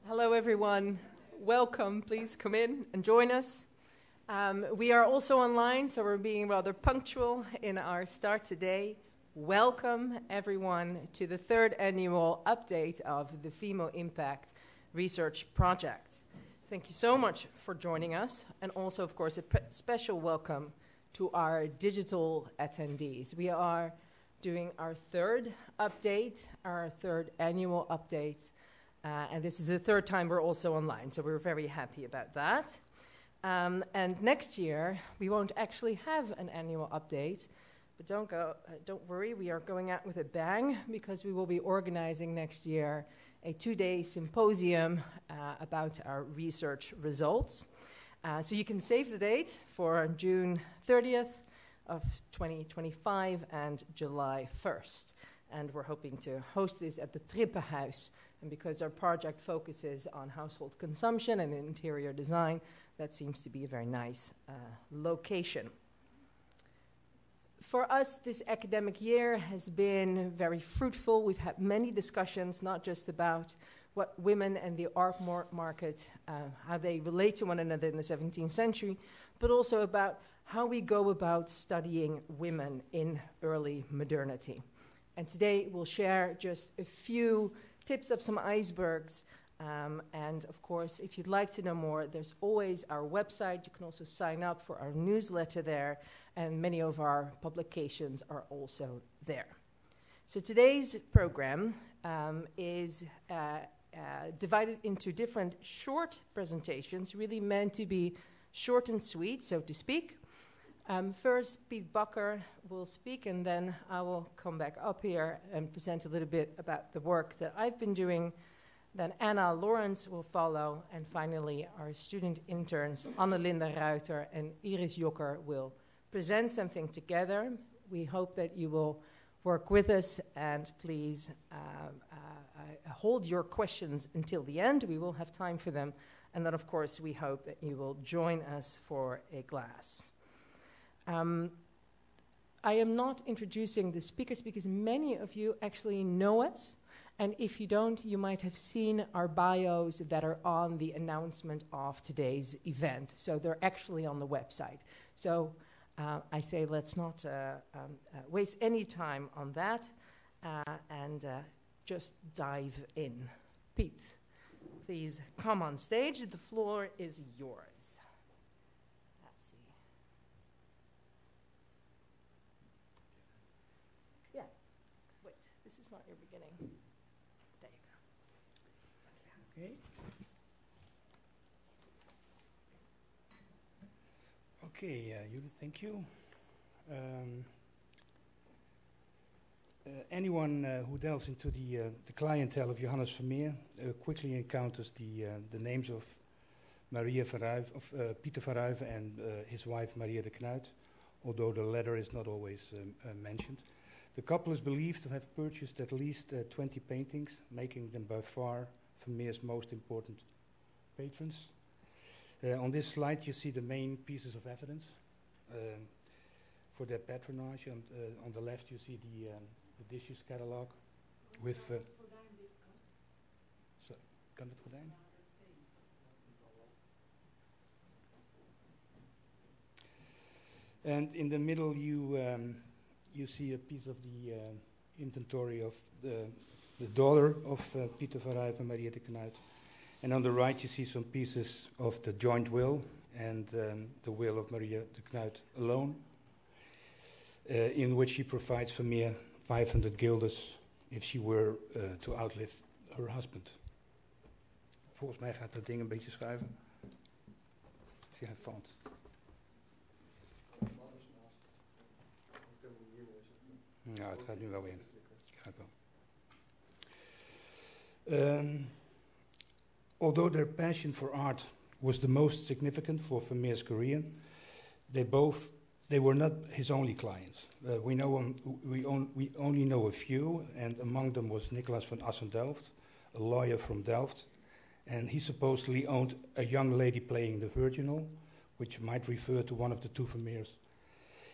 Hello, everyone. Welcome. Please come in and join us. We are also online, so we're being rather punctual in our start today. Welcome, everyone, to the third annual update of the Female Impact Research Project. Thank you so much for joining us, and also, of course, a special welcome to our digital attendees. We are doing our third update, our third annual update, and this is the third time we're also online, so we're very happy about that. And next year, we won't actually have an annual update, but don't worry, we are going out with a bang, because we will be organizing next year a 2-day symposium about our research results. So you can save the date for June 30th of 2025 and July 1st. And we're hoping to host this at the Trippenhuis. And because our project focuses on household consumption and interior design, that seems to be a very nice location. For us, this academic year has been very fruitful. We've had many discussions, not just about what women and the art market, how they relate to one another in the 17th century, but also about how we go about studying women in early modernity. And today we'll share just a few tips of some icebergs. And of course, if you'd like to know more, there's always our website. You can also sign up for our newsletter there, and many of our publications are also there. So today's program is divided into different short presentations, really meant to be short and sweet, so to speak. First, Piet Bakker will speak, and then I will come back up here and present a little bit about the work that I've been doing. Then Anna Lawrence will follow, and finally our student interns Anne-Linde Ruiter and Iris Jokker will present something together. We hope that you will work with us, and please hold your questions until the end. We will have time for them, and then of course we hope that you will join us for a glass. I am not introducing the speakers because many of you actually know us. And if you don't, you might have seen our bios that are on the announcement of today's event. So they're actually on the website. So I say let's not waste any time on that and just dive in. Piet, please come on stage. The floor is yours. Let's see. Yeah. Wait, this is not your beginning. Okay, Judith, thank you. Anyone who delves into the clientele of Johannes Vermeer quickly encounters the names of Pieter van Ruyven and his wife Maria de Knuit, although the latter is not always mentioned. The couple is believed to have purchased at least 20 paintings, making them by far Vermeer's most important patrons. On this slide you see the main pieces of evidence for their patronage. On the left you see the dishes catalog with... Kan het gordijn? And in the middle you see a piece of the inventory of the daughter of Pieter van Ruyven and Maria de Knuit. And on the right you see some pieces of the joint will and the will of Maria de Knuit alone, in which she provides Vermeer 500 guilders if she were to outlive her husband. Volgens mij gaat dat ding een beetje schuiven. Zie hij valt. Ja, het gaat nu wel in. Gaat wel. Although their passion for art was the most significant for Vermeer's career, they were not his only clients. We only know a few, and among them was Nicolaas van Assendelft, a lawyer from Delft, and he supposedly owned a young lady playing the virginal, which might refer to one of the two Vermeers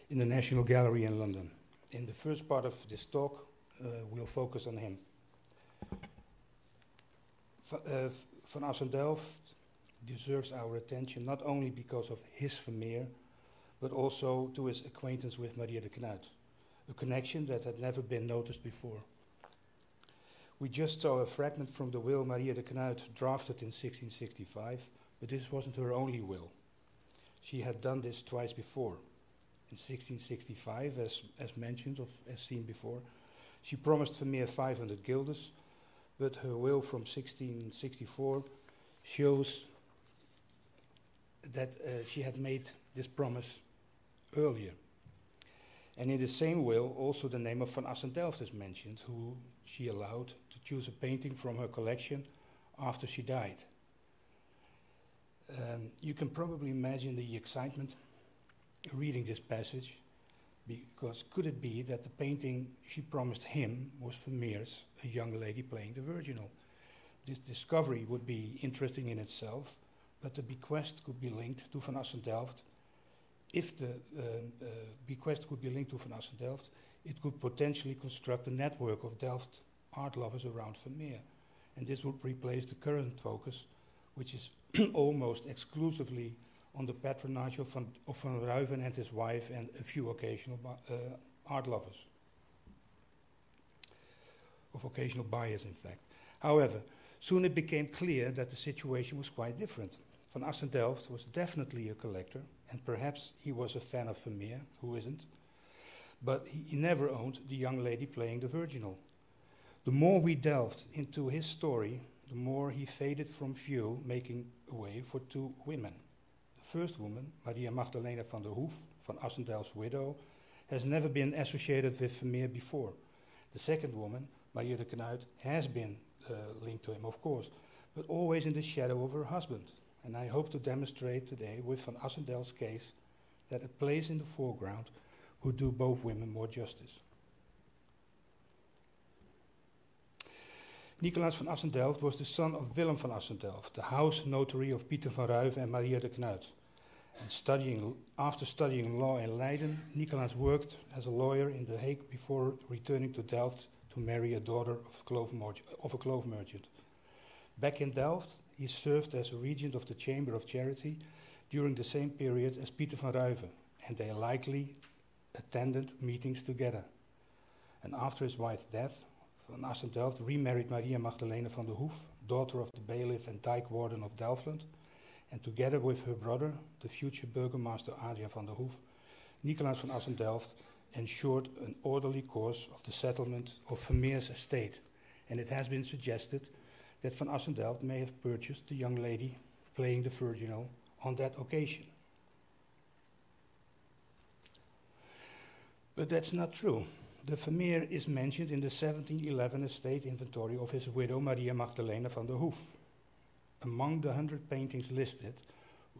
in the National Gallery in London. In the first part of this talk, we'll focus on him. Van Assendelft deserves our attention not only because of his Vermeer, but also to his acquaintance with Maria de Knuit, a connection that had never been noticed before. We just saw a fragment from the will Maria de Knuit drafted in 1665, but this wasn't her only will. She had done this twice before. In 1665, as mentioned, as seen before, she promised Vermeer 500 guilders, but her will from 1664 shows that she had made this promise earlier. And in the same will, also the name of Van Assendelft is mentioned, who she allowed to choose a painting from her collection after she died. You can probably imagine the excitement reading this passage, because could it be that the painting she promised him was Vermeer's A Young Lady Playing the Virginal? This discovery would be interesting in itself, but the bequest could be linked to Van Assendelft. If the bequest could be linked to Van Assendelft, it could potentially construct a network of Delft art lovers around Vermeer. And this would replace the current focus, which is almost exclusively on the patronage of Van Ruyven and his wife and a few occasional art lovers. Of occasional buyers, in fact. However, soon it became clear that the situation was quite different. Van Assendelft was definitely a collector, and perhaps he was a fan of Vermeer, who isn't, but he never owned The Young Lady Playing the Virginal. The more we delved into his story, the more he faded from view, making way for two women. The first woman, Maria Magdalena van der Hoef, Van Assendelft's widow, has never been associated with Vermeer before. The second woman, Maria de Knuit, has been linked to him, of course, but always in the shadow of her husband. And I hope to demonstrate today with Van Assendelft's case that a place in the foreground would do both women more justice. Nicolaas van Assendelft was the son of Willem van Assendelft, the house notary of Pieter van Ruyven and Maria de Knuit. And after studying law in Leiden, Nicolaas worked as a lawyer in The Hague before returning to Delft to marry a daughter of a clove merchant. Back in Delft, he served as a regent of the Chamber of Charity during the same period as Pieter van Ruyven, and they likely attended meetings together. And after his wife's death, Van Assendelft remarried Maria Magdalena van der Hoef, daughter of the bailiff and dike warden of Delftland, and together with her brother, the future burgomaster Adriaan van der Hoef, Nicolaas van Assendelft ensured an orderly course of the settlement of Vermeer's estate. And it has been suggested that Van Assendelft may have purchased the young lady playing the virginal on that occasion. But that's not true. The Vermeer is mentioned in the 1711 estate inventory of his widow Maria Magdalena van der Hoef. Among the 100 paintings listed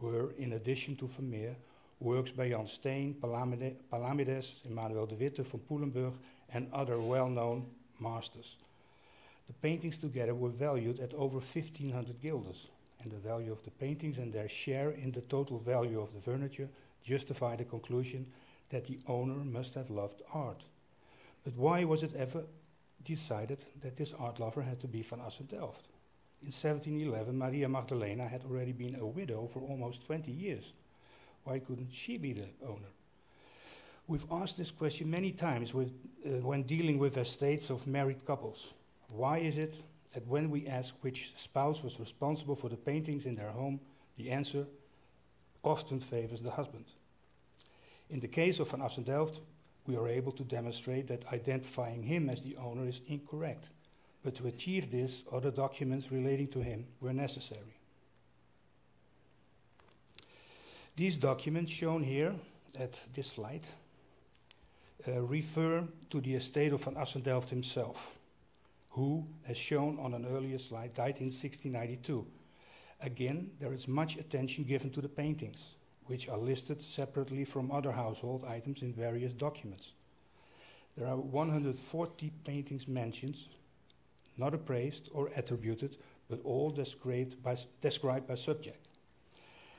were, in addition to Vermeer, works by Jan Steen, Palamedes, Emanuel de Witte van Poelenburg, and other well-known masters. The paintings together were valued at over 1,500 guilders, and the value of the paintings and their share in the total value of the furniture justify the conclusion that the owner must have loved art. But why was it ever decided that this art lover had to be Van Assendelft? In 1711, Maria Magdalena had already been a widow for almost 20 years. Why couldn't she be the owner? We've asked this question many times when dealing with estates of married couples. Why is it that when we ask which spouse was responsible for the paintings in their home, the answer often favors the husband? In the case of Van Assendelft, we are able to demonstrate that identifying him as the owner is incorrect. But to achieve this, other documents relating to him were necessary. These documents shown here at this slide refer to the estate of Van Assendelft himself, who, as shown on an earlier slide, died in 1692. Again, there is much attention given to the paintings, which are listed separately from other household items in various documents. There are 140 paintings mentioned, not appraised or attributed, but all described by subject.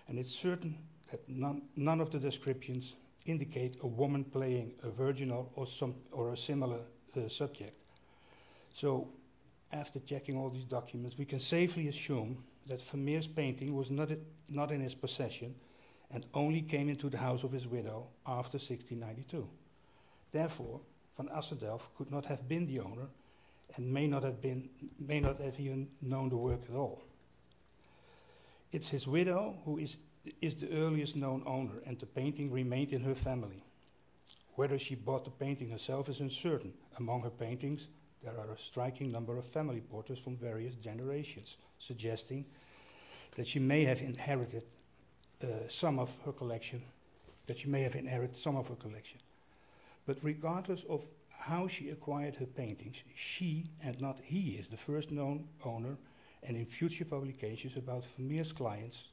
And it's certain that none of the descriptions indicate a woman playing a virginal or a similar subject. So, after checking all these documents, we can safely assume that Vermeer's painting was not in his possession and only came into the house of his widow after 1692. Therefore, Van Assendelft could not have been the owner and may not have even known the work at all. It's his widow who is the earliest known owner, and the painting remained in her family. Whether she bought the painting herself is uncertain. Among her paintings, there are a striking number of family portraits from various generations, suggesting that she may have inherited some of her collection. But regardless of how she acquired her paintings, she and not he is the first known owner, and in future publications about Vermeer's clients,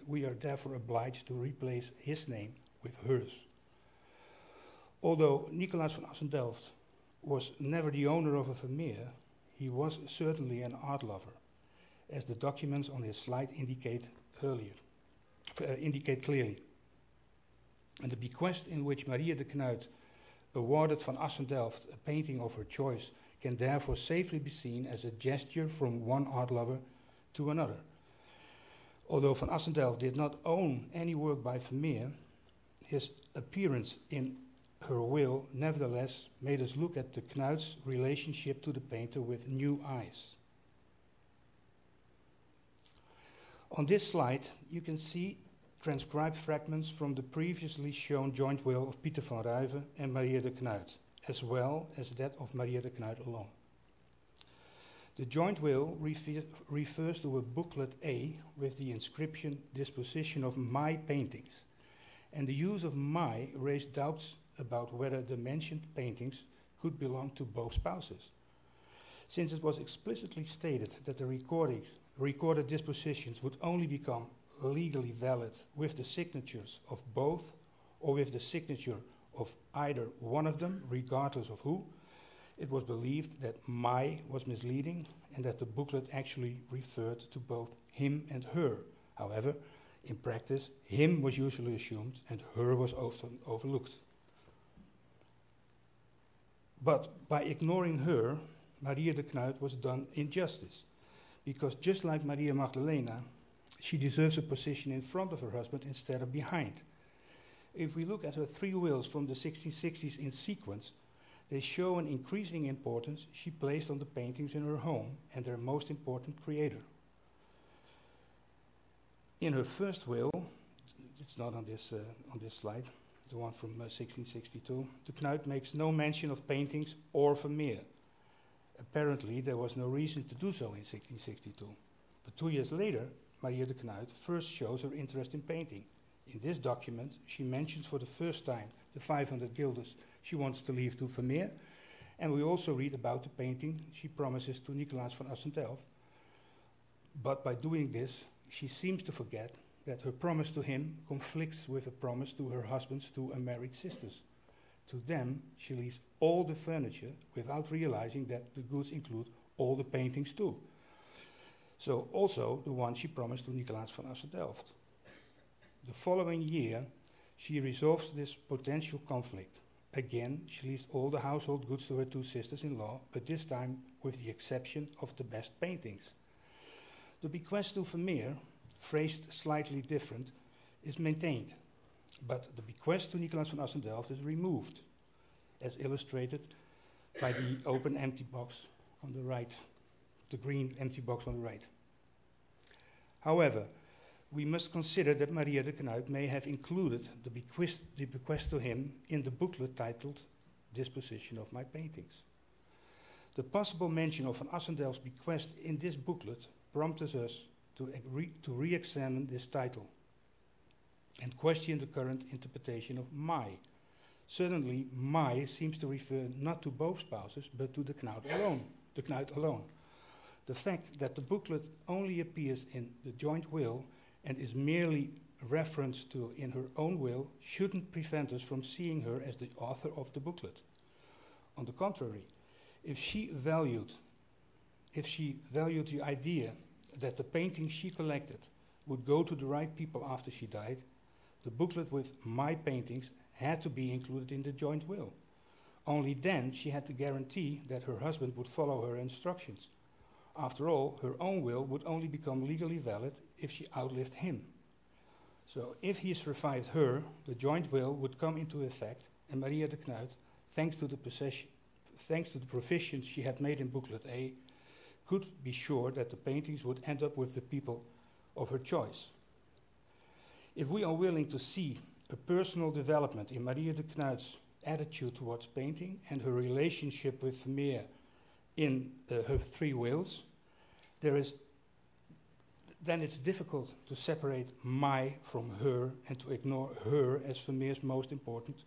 we are therefore obliged to replace his name with hers. Although Nicolaas van Assendelft was never the owner of a Vermeer, he was certainly an art lover, as the documents on his slide indicate clearly. And the bequest in which Maria de Knuit awarded van Assendelft a painting of her choice can therefore safely be seen as a gesture from one art lover to another. Although van Assendelft did not own any work by Vermeer, his appearance in her will nevertheless made us look at the Knuit's relationship to the painter with new eyes. On this slide, you can see transcribed fragments from the previously shown joint will of Pieter van Ruyven and Maria de Knuit, as well as that of Maria de Knuit alone. The joint will refers to a booklet A with the inscription "Disposition of my paintings," and the use of "my" raised doubts about whether the mentioned paintings could belong to both spouses. Since it was explicitly stated that the recorded dispositions would only become legally valid with the signatures of both or with the signature of either one of them, regardless of who, it was believed that "my" was misleading and that the booklet actually referred to both him and her. However, in practice, him was usually assumed and her was often overlooked. But by ignoring her, Maria de Knuit was done injustice, because just like Maria Magdalena, she deserves a position in front of her husband instead of behind. If we look at her three wills from the 1660s in sequence, they show an increasing importance she placed on the paintings in her home and their most important creator. In her first will, it's not on this slide, the one from 1662, de Knuit makes no mention of paintings or Vermeer. Apparently, there was no reason to do so in 1662. But 2 years later, Maria de Knuit first shows her interest in painting. In this document, she mentions for the first time the 500 guilders she wants to leave to Vermeer, and we also read about the painting she promises to Nicolaas van Assendelft. But by doing this, she seems to forget that her promise to him conflicts with a promise to her husband's two unmarried sisters. To them, she leaves all the furniture without realizing that the goods include all the paintings too. So also the one she promised to Nicolaas van Assendelft. The following year, she resolves this potential conflict. Again, she leaves all the household goods to her two sisters-in-law, but this time with the exception of the best paintings. The bequest to Vermeer, phrased slightly different, is maintained, but the bequest to Nicolaas van Assendelft is removed, as illustrated by the open empty box on the right, the green empty box on the right. However, we must consider that Maria de Knuit may have included the bequest to him in the booklet titled Disposition of My Paintings. The possible mention of van Assendelft's bequest in this booklet prompts us to re-examine this title and question the current interpretation of "my." Certainly, "my" seems to refer not to both spouses, but to the Knuit alone. The fact that the booklet only appears in the joint will and is merely referenced to in her own will shouldn't prevent us from seeing her as the author of the booklet. On the contrary, if she valued the idea that the painting she collected would go to the right people after she died, the booklet with "my paintings" had to be included in the joint will. Only then she had the guarantee that her husband would follow her instructions. After all, her own will would only become legally valid if she outlived him. So if he survived her, the joint will would come into effect, and Maria de Knuit, thanks to the provisions she had made in booklet A, could be sure that the paintings would end up with the people of her choice. If we are willing to see a personal development in Maria de Knuit's attitude towards painting and her relationship with Vermeer in her three wills, then it's difficult to separate my from her and to ignore her as Vermeer's most important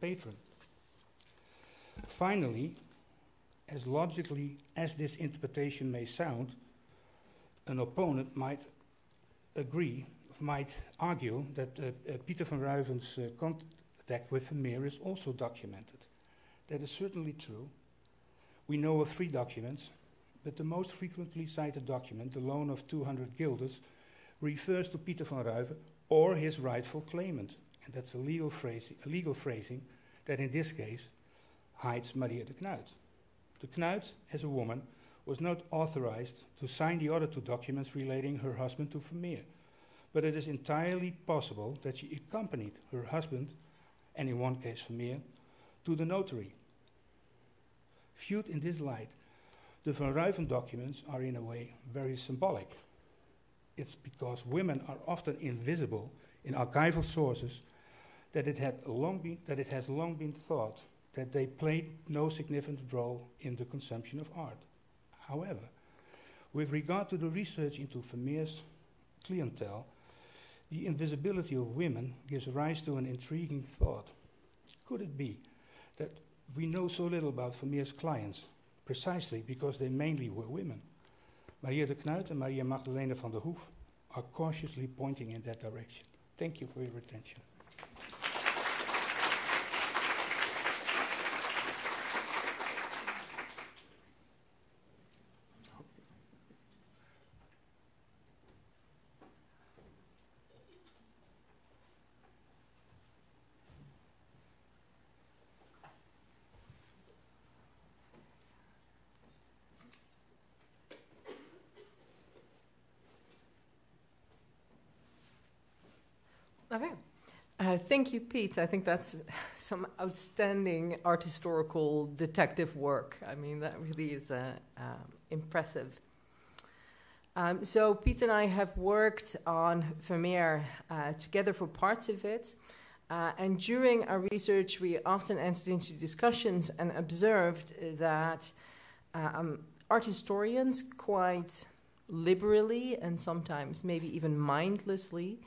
patron. Finally, as logically as this interpretation may sound, an opponent might argue that Pieter van Ruijven's contact with Vermeer is also documented. That is certainly true. We know of 3 documents, but the most frequently cited document, the loan of 200 guilders, refers to Pieter van Ruijven or his rightful claimant. And that's a legal phrasing that in this case hides Maria de Knuit. De Knuit, as a woman, was not authorized to sign the other 2 documents relating her husband to Vermeer, but it is entirely possible that she accompanied her husband, and in one case Vermeer, to the notary. Viewed in this light, the Van Ruijven documents are in a way very symbolic. It's because women are often invisible in archival sources that it has long been thought that they played no significant role in the consumption of art. However, with regard to the research into Vermeer's clientele, the invisibility of women gives rise to an intriguing thought. Could it be that we know so little about Vermeer's clients precisely because they mainly were women? Maria de Knuit and Maria Magdalena van der Hoef are cautiously pointing in that direction. Thank you for your attention. Okay. Thank you, Pete. I think that's some outstanding art historical detective work. I mean, that really is impressive. So Pete and I have worked on Vermeer together for parts of it. And during our research, we often entered into discussions and observed that art historians quite liberally and sometimes maybe even mindlessly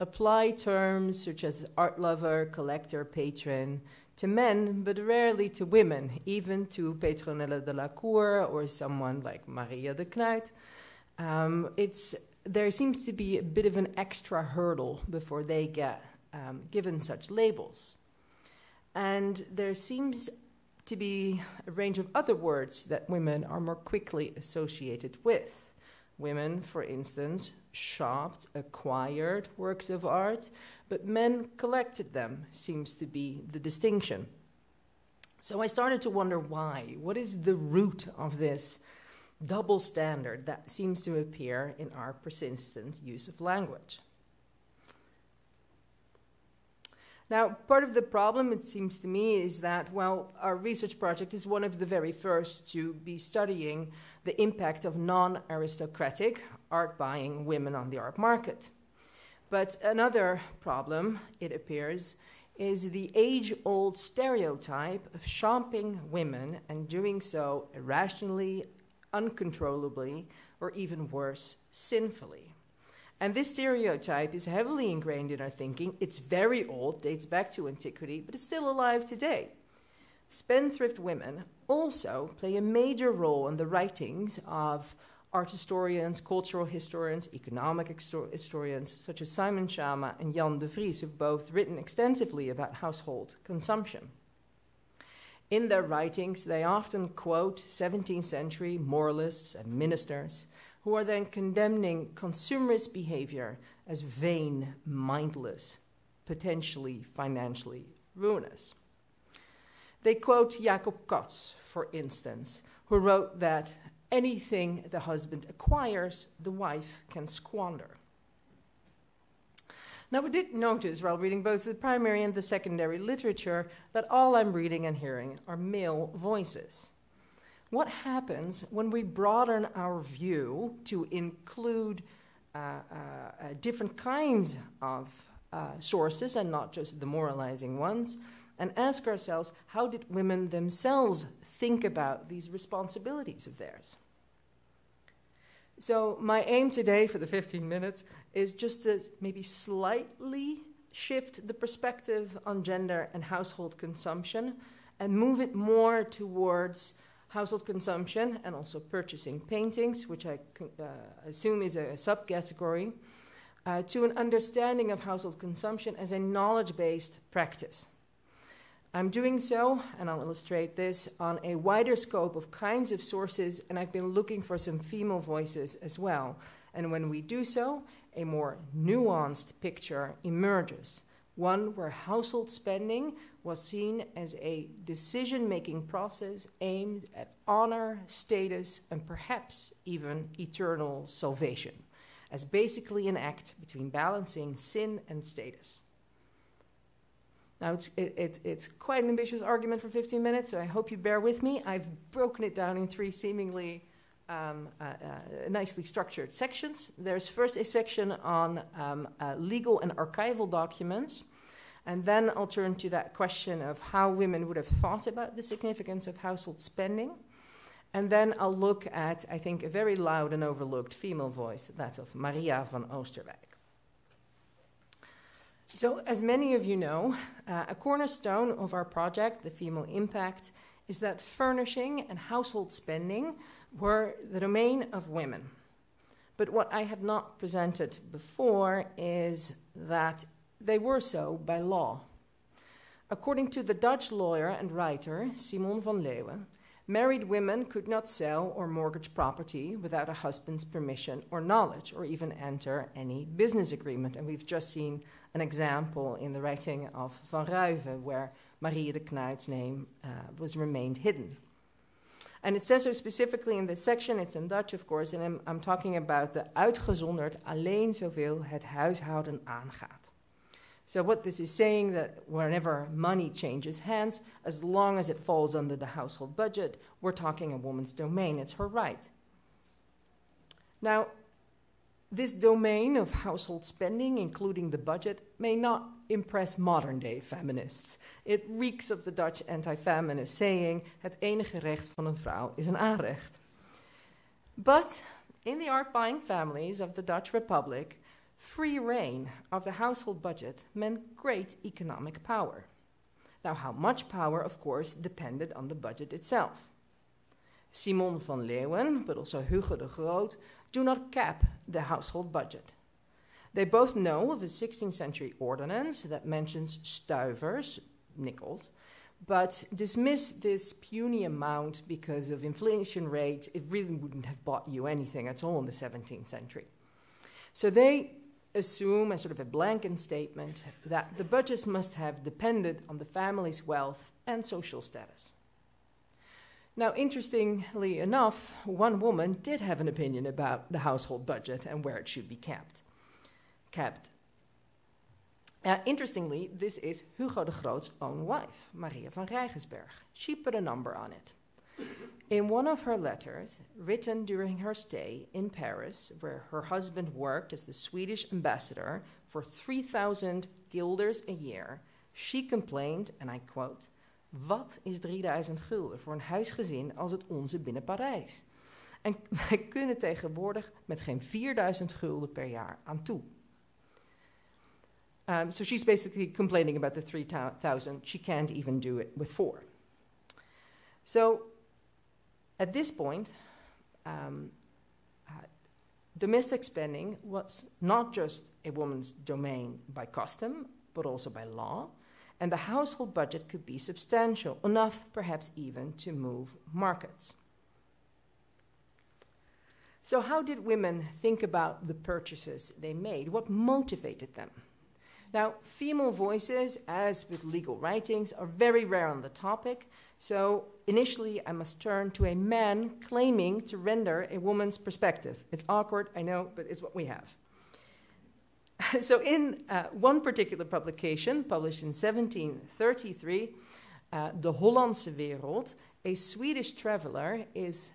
apply terms such as art lover, collector, patron to men, but rarely to women, even to Petronella de la Cour or someone like Maria de Knuit. There seems to be a bit of an extra hurdle before they get given such labels. And there seems to be a range of other words that women are more quickly associated with. Women, for instance, shopped, acquired works of art, but men collected them, seems to be the distinction. So I started to wonder why. What is the root of this double standard that seems to appear in our persistent use of language? Now, part of the problem, it seems to me, is that, well, our research project is one of the very first to be studying the impact of non-aristocratic art-buying women on the art market. But another problem, it appears, is the age-old stereotype of shopping women and doing so irrationally, uncontrollably, or even worse, sinfully. And this stereotype is heavily ingrained in our thinking. It's very old, dates back to antiquity, but it's still alive today. Spendthrift women also play a major role in the writings of art historians, cultural historians, economic historians, such as Simon Schama and Jan de Vries, who've both written extensively about household consumption. In their writings, they often quote 17th century moralists and ministers, who are then condemning consumerist behavior as vain, mindless, potentially financially ruinous. They quote Jacob Cats, for instance, who wrote that anything the husband acquires, the wife can squander. Now, we did notice while reading both the primary and the secondary literature that all I'm reading and hearing are male voices. What happens when we broaden our view to include different kinds of sources and not just the moralizing ones, and ask ourselves, how did women themselves think about these responsibilities of theirs? So my aim today for the 15 minutes is just to maybe slightly shift the perspective on gender and household consumption and move it more towards household consumption and also purchasing paintings, which I assume is a subcategory, to an understanding of household consumption as a knowledge-based practice. I'm doing so, and I'll illustrate this, on a wider scope of kinds of sources, and I've been looking for some female voices as well. And when we do so, a more nuanced picture emerges, one where household spending was seen as a decision-making process aimed at honor, status, and perhaps even eternal salvation, as basically an act between balancing sin and status. Now, it's quite an ambitious argument for 15 minutes, so I hope you bear with me. I've broken it down in three seemingly nicely structured sections. There's first a section on legal and archival documents, and then I'll turn to that question of how women would have thought about the significance of household spending. And then I'll look at, I think, a very loud and overlooked female voice, that of Maria van Oosterwijk. So, as many of you know, a cornerstone of our project, The Female Impact, is that furnishing and household spending were the domain of women. But what I have not presented before is that they were so by law. According to the Dutch lawyer and writer Simon van Leeuwen, married women could not sell or mortgage property without a husband's permission or knowledge, or even enter any business agreement. And we've just seen an example in the writing of Van Ruijven, where Marie de Knuit's name was remained hidden. And it says so specifically in this section, it's in Dutch of course, and I'm talking about the uitgezonderd alleen zoveel het huishouden aangaat. So what this is saying, that whenever money changes hands, as long as it falls under the household budget, we're talking a woman's domain, it's her right. Now, this domain of household spending, including the budget, may not impress modern-day feminists. It reeks of the Dutch anti-feminist saying, het enige recht van een vrouw is een aanrecht. But in the art-buying families of the Dutch Republic, free reign of the household budget meant great economic power. Now, how much power, of course, depended on the budget itself. Simon van Leeuwen, but also Hugo de Groot, do not cap the household budget. They both know of a 16th century ordinance that mentions stuivers, nickels, but dismiss this puny amount because of inflation rate. It really wouldn't have bought you anything at all in the 17th century. So they assume, as sort of a blanket statement, that the budgets must have depended on the family's wealth and social status. Now, interestingly enough, one woman did have an opinion about the household budget and where it should be kept. Interestingly, this is Hugo de Groot's own wife, Maria van Rijgensberg. She put a number on it. In one of her letters, written during her stay in Paris, where her husband worked as the Swedish ambassador for 3,000 guilders a year, she complained, and I quote, "Wat is 3000 gulden voor een huisgezin als het onze binnen Parijs? En wij kunnen tegenwoordig met geen 4000 gulden per jaar aan toe." So she's basically complaining about the 3,000. She can't even do it with 4. So at this point, domestic spending was not just a woman's domain by custom, but also by law, and the household budget could be substantial, enough perhaps even to move markets. So how did women think about the purchases they made? What motivated them? Now, female voices, as with legal writings, are very rare on the topic, so initially I must turn to a man claiming to render a woman's perspective. It's awkward, I know, but it's what we have. So in one particular publication, published in 1733, De Hollandse Wereld, a Swedish traveler is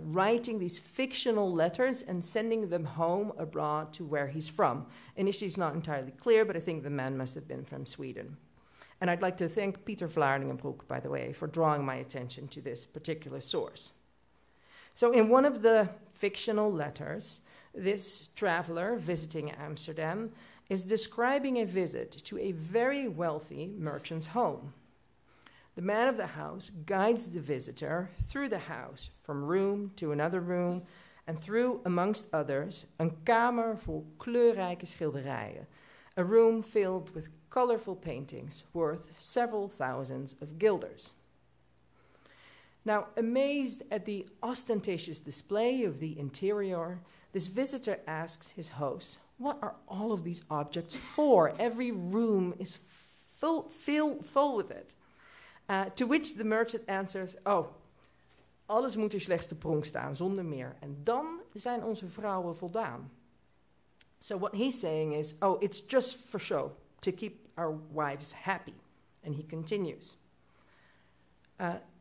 writing these fictional letters and sending them home abroad to where he's from. Initially, it's not entirely clear, but I think the man must have been from Sweden. And I'd like to thank Peter Vlaardingenbroek, by the way, for drawing my attention to this particular source. So in one of the fictional letters, this traveler visiting Amsterdam is describing a visit to a very wealthy merchant's home. The man of the house guides the visitor through the house, from room to another room, and through, amongst others, een kamer vol kleurrijke schilderijen, a room filled with colorful paintings worth several thousands of guilders. Now, amazed at the ostentatious display of the interior, this visitor asks his host, "What are all of these objects for? Every room is full with it." To which the merchant answers, "Oh, alles moet er slechts te pronk staan, zonder meer. En dan zijn onze vrouwen voldaan." So what he's saying is, oh, it's just for show, to keep our wives happy. And he continues.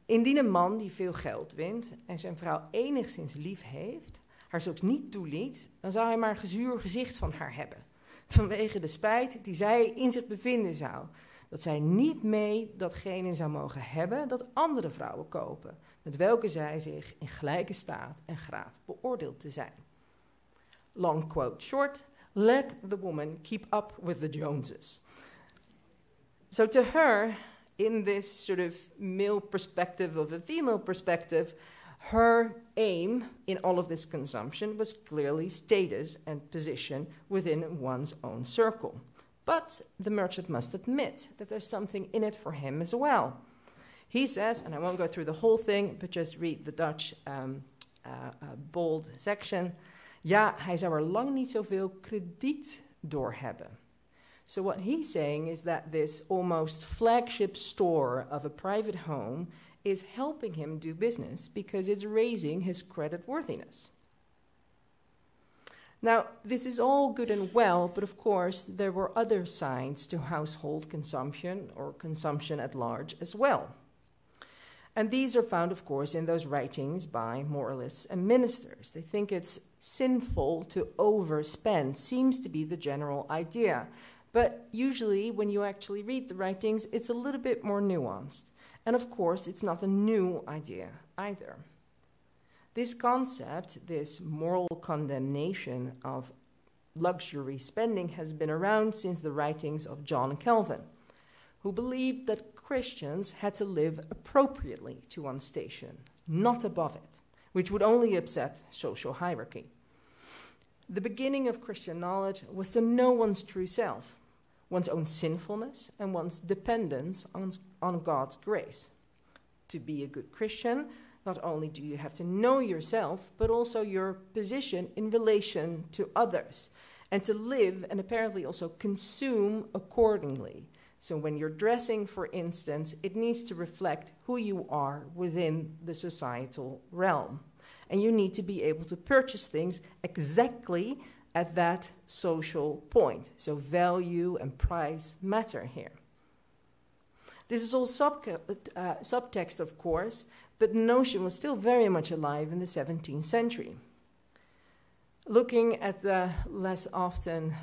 Indien een man die veel geld wint en zijn vrouw enigszins lief heeft, haar zulks niet toeliet, dan zou hij maar een gezuur gezicht van haar hebben. Vanwege de spijt die zij in zich bevinden zou. Dat zij niet mee datgene zou mogen hebben dat andere vrouwen kopen, met welke zij zich in gelijke staat en graad beoordeeld te zijn. Long quote short, let the woman keep up with the Joneses. So to her, in this sort of male perspective of a female perspective, her aim in all of this consumption was clearly status and position within one's own circle. But the merchant must admit that there's something in it for him as well. He says, and I won't go through the whole thing, but just read the Dutch bold section. Ja, hij zou er lang niet zoveel krediet door hebben. So what he's saying is that this almost flagship store of a private home is helping him do business because it's raising his credit worthiness. Now, this is all good and well, but of course there were other signs to household consumption or consumption at large as well. And these are found, of course, in those writings by moralists and ministers. They think it's sinful to overspend, seems to be the general idea. But usually when you actually read the writings, it's a little bit more nuanced. And of course, it's not a new idea either. This concept, this moral condemnation of luxury spending, has been around since the writings of John Calvin, who believed that Christians had to live appropriately to one's station, not above it, which would only upset social hierarchy. The beginning of Christian knowledge was to know one's true self, one's own sinfulness, and one's dependence on God's grace. To be a good Christian, not only do you have to know yourself, but also your position in relation to others, and to live and apparently also consume accordingly. So when you're dressing, for instance, it needs to reflect who you are within the societal realm. And you need to be able to purchase things exactly at that social point. So value and price matter here. This is all subtext, of course, but the notion was still very much alive in the 17th century. Looking at the less often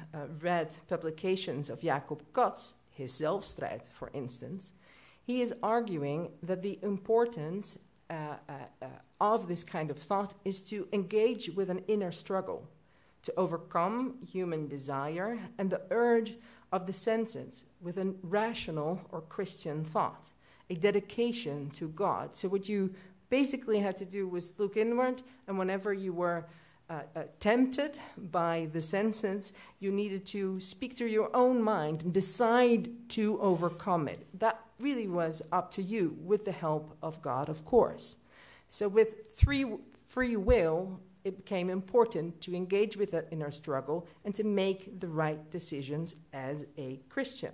read publications of Jacob Cats, his Zelfstrijd, for instance, he is arguing that the importance of this kind of thought is to engage with an inner struggle, to overcome human desire and the urge of the senses with a rational or Christian thought, a dedication to God. So what you basically had to do was look inward, and whenever you were tempted by the senses, you needed to speak to your own mind and decide to overcome it. That really was up to you, with the help of God, of course. So with free will, it became important to engage with that inner struggle and to make the right decisions as a Christian.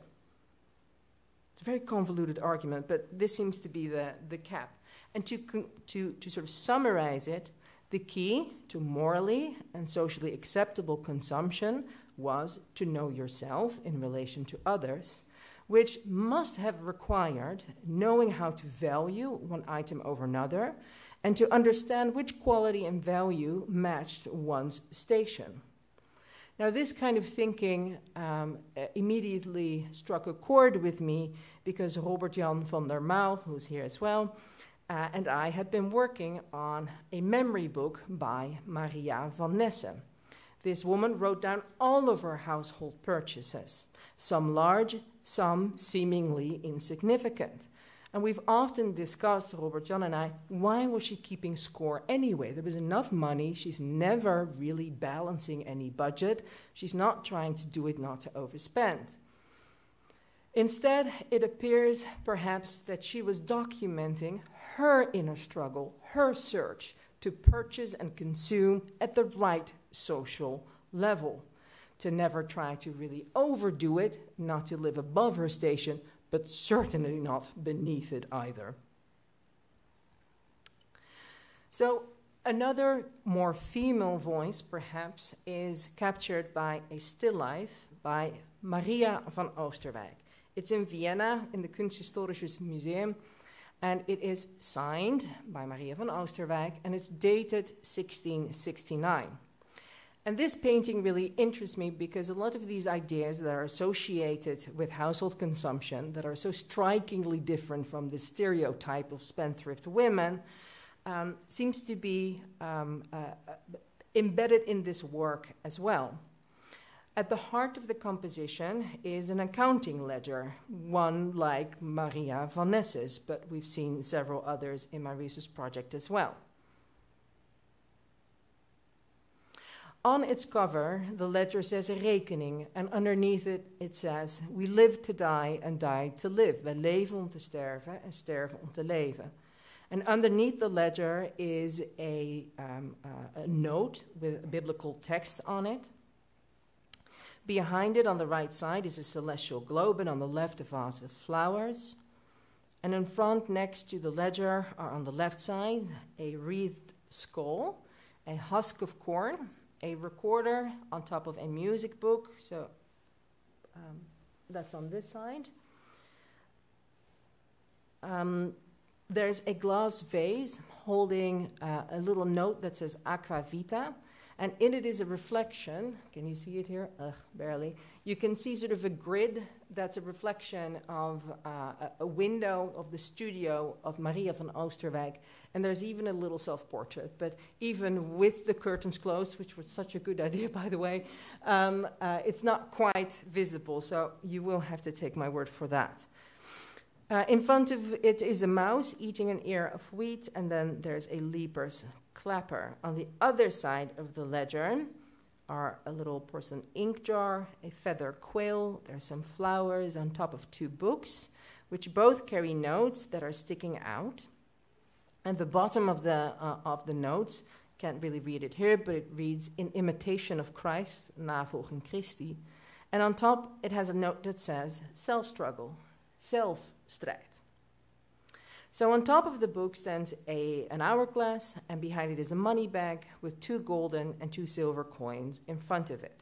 It's a very convoluted argument, but this seems to be the cap. And to sort of summarize it, the key to morally and socially acceptable consumption was to know yourself in relation to others, which must have required knowing how to value one item over another and to understand which quality and value matched one's station. Now, this kind of thinking immediately struck a chord with me because Robert Jan van der Mauw, who's here as well, and I had been working on a memory book by Maria van Nessen. This woman wrote down all of her household purchases, some large, some seemingly insignificant. And we've often discussed, Robert Jan and I, why was she keeping score anyway? There was enough money. She's never really balancing any budget. She's not trying to do it not to overspend. Instead, it appears perhaps that she was documenting her inner struggle, her search to purchase and consume at the right social level, to never try to really overdo it, not to live above her station, but certainly not beneath it either. So another more female voice, perhaps, is captured by a still life by Maria van Oosterwijk. It's in Vienna, in the Kunsthistorisches Museum, and it is signed by Maria van Oosterwijk, and it's dated 1669. And this painting really interests me because a lot of these ideas that are associated with household consumption, that are so strikingly different from the stereotype of spendthrift women, seems to be embedded in this work as well. At the heart of the composition is an accounting ledger, one like Maria van Nessen's, but we've seen several others in my research project as well. On its cover, the ledger says rekening, and underneath it, it says, we live to die and die to live. We leven om te sterven en sterven om te leven. And underneath the ledger is a note with a biblical text on it. Behind it, on the right side, is a celestial globe, and on the left, a vase with flowers. And in front, next to the ledger, are on the left side, a wreathed skull, a husk of corn, a recorder on top of a music book, so that's on this side. There's a glass vase holding a little note that says Aqua Vita, and in it is a reflection. Can you see it here? Barely. You can see sort of a grid that's a reflection of a window of the studio of Maria van Oosterwijk, and there's even a little self-portrait. But even with the curtains closed, which was such a good idea, by the way, it's not quite visible, so you will have to take my word for that. In front of it is a mouse eating an ear of wheat, and then there's a leaper's clapper. On the other side of the ledger are a little porcelain ink jar, a feather quill, there's some flowers on top of two books, which both carry notes that are sticking out. And the bottom of the notes, can't really read it here, but it reads, in imitation of Christ, navolging Christi. And on top, it has a note that says, self-struggle, self-strijd. So on top of the book stands an hourglass, and behind it is a money bag with 2 golden and 2 silver coins in front of it.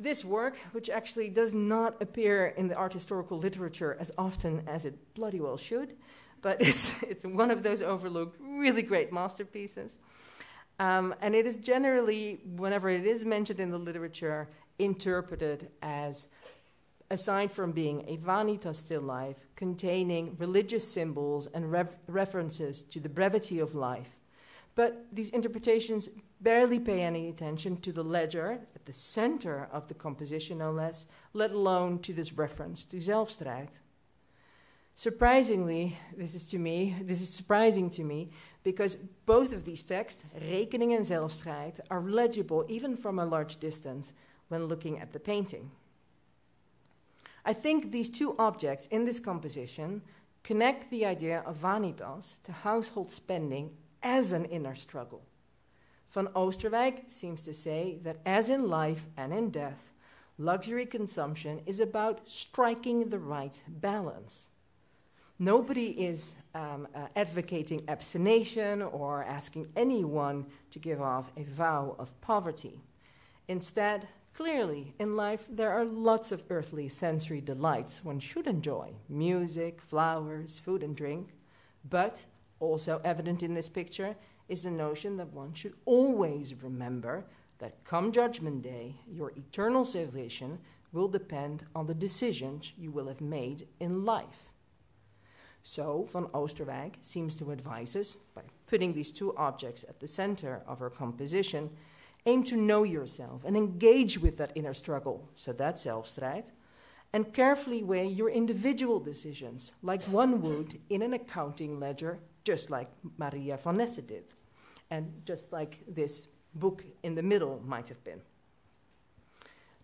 This work, which actually does not appear in the art historical literature as often as it bloody well should, but it's one of those overlooked, really great masterpieces. And it is generally, whenever it is mentioned in the literature, interpreted as, aside from being a vanitas still life, containing religious symbols and references to the brevity of life. But these interpretations barely pay any attention to the ledger at the center of the composition, no less, let alone to this reference to zelfstrijd. Surprisingly, this is surprising to me, because both of these texts, rekening and zelfstrijd, are legible even from a large distance when looking at the painting. I think these two objects in this composition connect the idea of vanitas to household spending as an inner struggle. Van Oosterwijk seems to say that as in life and in death, luxury consumption is about striking the right balance. Nobody is advocating abstination or asking anyone to give off a vow of poverty. Instead, clearly, in life there are lots of earthly sensory delights one should enjoy: music, flowers, food and drink. But also evident in this picture is the notion that one should always remember that come Judgment Day, your eternal salvation will depend on the decisions you will have made in life. So, Van Oosterwijk seems to advise us, by putting these two objects at the center of her composition, aim to know yourself and engage with that inner struggle, so that zelfstrijd, and carefully weigh your individual decisions, like one would in an accounting ledger, just like Maria van Nesse did, and just like this book in the middle might have been.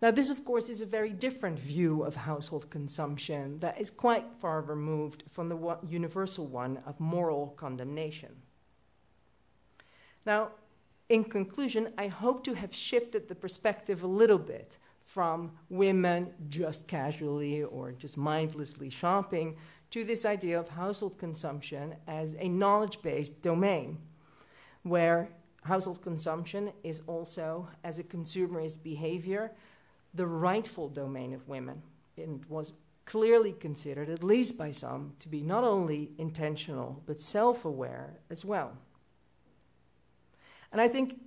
Now, this, of course, is a very different view of household consumption that is quite far removed from the universal one of moral condemnation. Now, in conclusion, I hope to have shifted the perspective a little bit from women just casually or just mindlessly shopping to this idea of household consumption as a knowledge-based domain, where household consumption is also, as a consumerist behavior, the rightful domain of women. It was clearly considered, at least by some, to be not only intentional but self-aware as well. And I think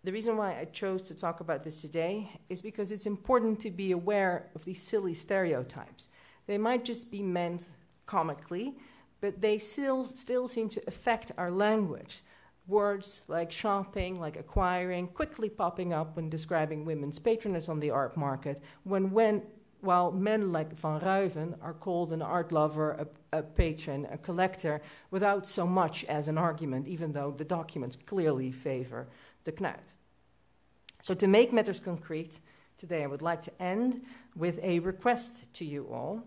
the reason why I chose to talk about this today is because it's important to be aware of these silly stereotypes. They might just be meant comically, but they still seem to affect our language. Words like shopping, like acquiring, quickly popping up when describing women's patronage on the art market, while men like Van Ruiven are called an art lover, a patron, a collector, without so much as an argument, even though the documents clearly favor the Knuit. So to make matters concrete, today I would like to end with a request to you all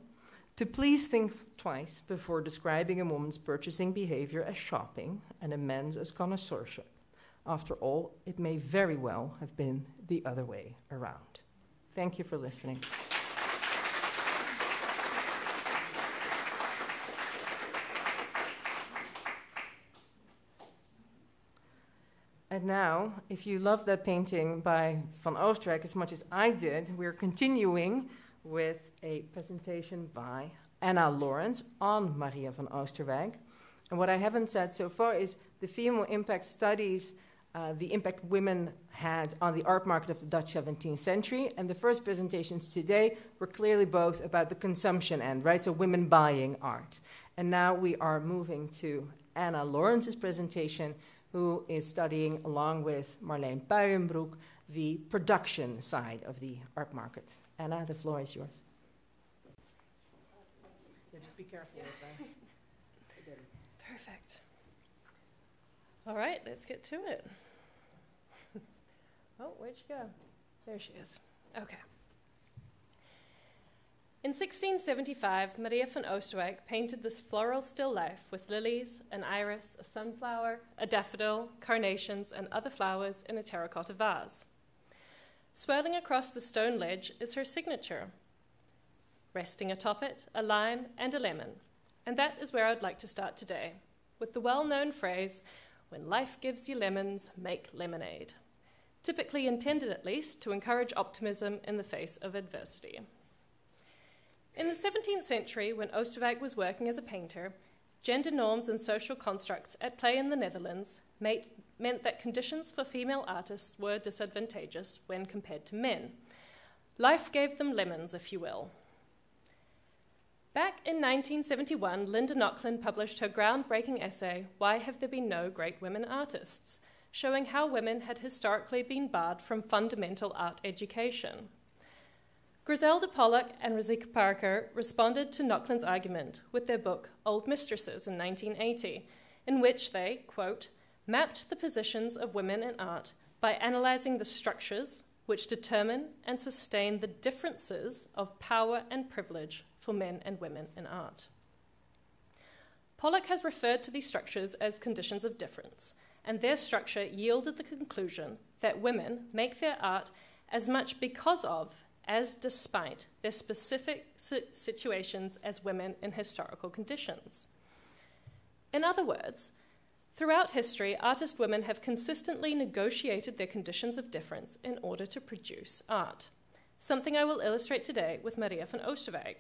to please think twice before describing a woman's purchasing behavior as shopping and a man's as connoisseurship. After all, it may very well have been the other way around. Thank you for listening. And now, if you love that painting by Van Oosterwijk as much as I did, we're continuing with a presentation by Anna Lawrence on Maria van Oosterwijk. And what I haven't said so far is the female impact studies, the impact women had on the art market of the Dutch 17th century. And the first presentations today were clearly both about the consumption end, right? So women buying art. And now we are moving to Anna Lawrence's presentation, who is studying, along with Marleen Puijenbroek, the production side of the art market. Anna, the floor is yours. Yeah, just be careful with that. Perfect. All right, let's get to it. Oh, where'd she go? There she is. Okay. In 1675, Maria van Oosterwijk painted this floral still life with lilies, an iris, a sunflower, a daffodil, carnations, and other flowers in a terracotta vase. Swirling across the stone ledge is her signature. Resting atop it, a lime and a lemon. And that is where I'd like to start today, with the well-known phrase, "When life gives you lemons, make lemonade," typically intended at least to encourage optimism in the face of adversity. In the 17th century, when Oosterwijk was working as a painter, gender norms and social constructs at play in the Netherlands meant that conditions for female artists were disadvantageous when compared to men. Life gave them lemons, if you will. Back in 1971, Linda Nochlin published her groundbreaking essay, "Why Have There Been No Great Women Artists?", showing how women had historically been barred from fundamental art education. Griselda Pollock and Rosika Parker responded to Nochlin's argument with their book Old Mistresses in 1980, in which they, quote, mapped the positions of women in art by analysing the structures which determine and sustain the differences of power and privilege for men and women in art. Pollock has referred to these structures as conditions of difference, and their structure yielded the conclusion that women make their art as much because of as despite their specific situations as women in historical conditions. In other words, throughout history, artist women have consistently negotiated their conditions of difference in order to produce art, something I will illustrate today with Maria van Oosterwijk.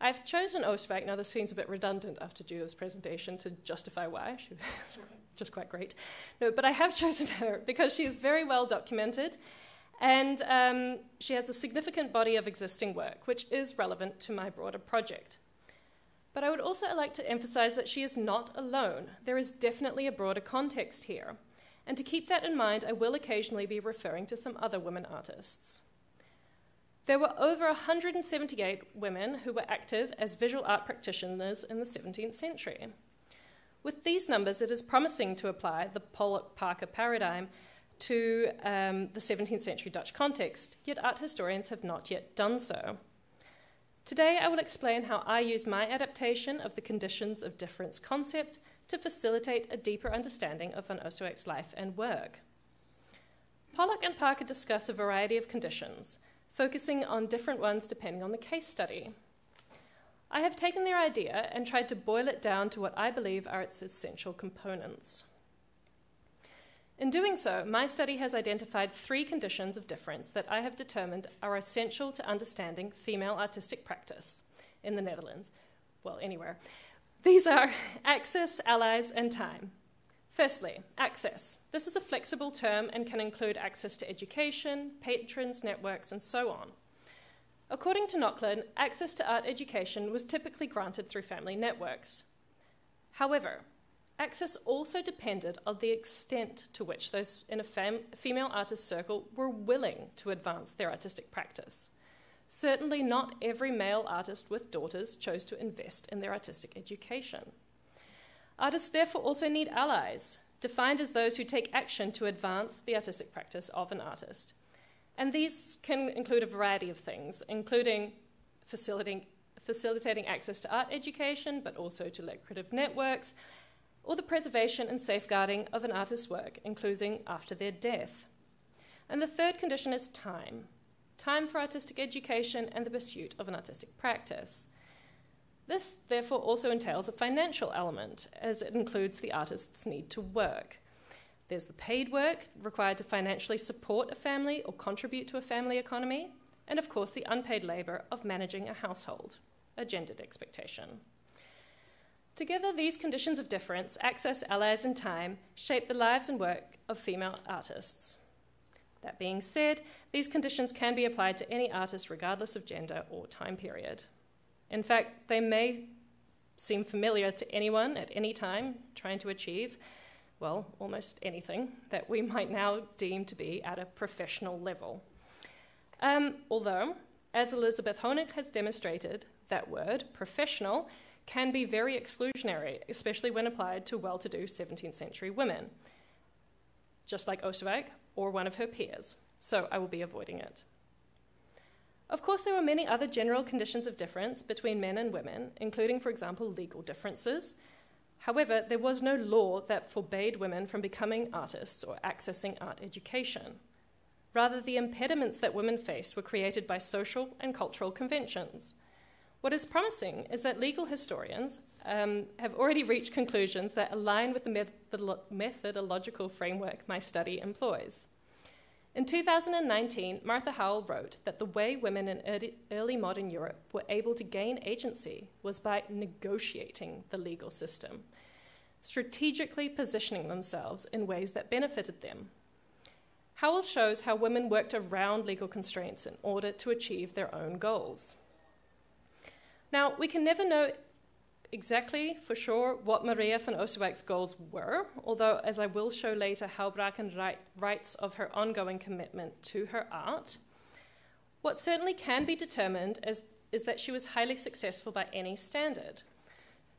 I've chosen Oosterwijk, now this seems a bit redundant after Judith's presentation to justify why, she was just quite great. No, but I have chosen her because she is very well documented and she has a significant body of existing work, which is relevant to my broader project. But I would also like to emphasize that she is not alone. There is definitely a broader context here. And to keep that in mind, I will occasionally be referring to some other women artists. There were over 178 women who were active as visual art practitioners in the 17th century. With these numbers, it is promising to apply the Pollock-Parker paradigm to the 17th century Dutch context, yet art historians have not yet done so. Today, I will explain how I use my adaptation of the conditions of difference concept to facilitate a deeper understanding of Van Oosterwijk's life and work. Pollock and Parker discuss a variety of conditions, focusing on different ones depending on the case study. I have taken their idea and tried to boil it down to what I believe are its essential components. In doing so, my study has identified 3 conditions of difference that I have determined are essential to understanding female artistic practice in the Netherlands, well, anywhere. These are access, allies, and time. Firstly, access. This is a flexible term and can include access to education, patrons, networks, and so on. According to Nochlin, access to art education was typically granted through family networks. However, access also depended on the extent to which those in a female artist circle were willing to advance their artistic practice. Certainly not every male artist with daughters chose to invest in their artistic education. Artists therefore also need allies, defined as those who take action to advance the artistic practice of an artist. And these can include a variety of things, including facilitating access to art education, but also to lucrative networks, or the preservation and safeguarding of an artist's work, including after their death. And the third condition is time. Time for artistic education and the pursuit of an artistic practice. This, therefore, also entails a financial element, as it includes the artist's need to work. There's the paid work required to financially support a family or contribute to a family economy, and of course the unpaid labor of managing a household, a gendered expectation. Together, these conditions of difference, access, allies, and time, shape the lives and work of female artists. That being said, these conditions can be applied to any artist regardless of gender or time period. In fact, they may seem familiar to anyone at any time trying to achieve, well, almost anything that we might now deem to be at a professional level. Although, as Elizabeth Honig has demonstrated, that word, professional, can be very exclusionary, especially when applied to well-to-do 17th century women, just like Oosterwijk or one of her peers, so I will be avoiding it. Of course, there were many other general conditions of difference between men and women, including, for example, legal differences. However, there was no law that forbade women from becoming artists or accessing art education. Rather, the impediments that women faced were created by social and cultural conventions. What is promising is that legal historians have already reached conclusions that align with the methodological framework my study employs. In 2019, Martha Howell wrote that the way women in early modern Europe were able to gain agency was by negotiating the legal system, strategically positioning themselves in ways that benefited them. Howell shows how women worked around legal constraints in order to achieve their own goals. Now, we can never know exactly for sure what Maria van Oosterwijk's goals were, although, as I will show later, Houbraken writes of her ongoing commitment to her art. What certainly can be determined is that she was highly successful by any standard.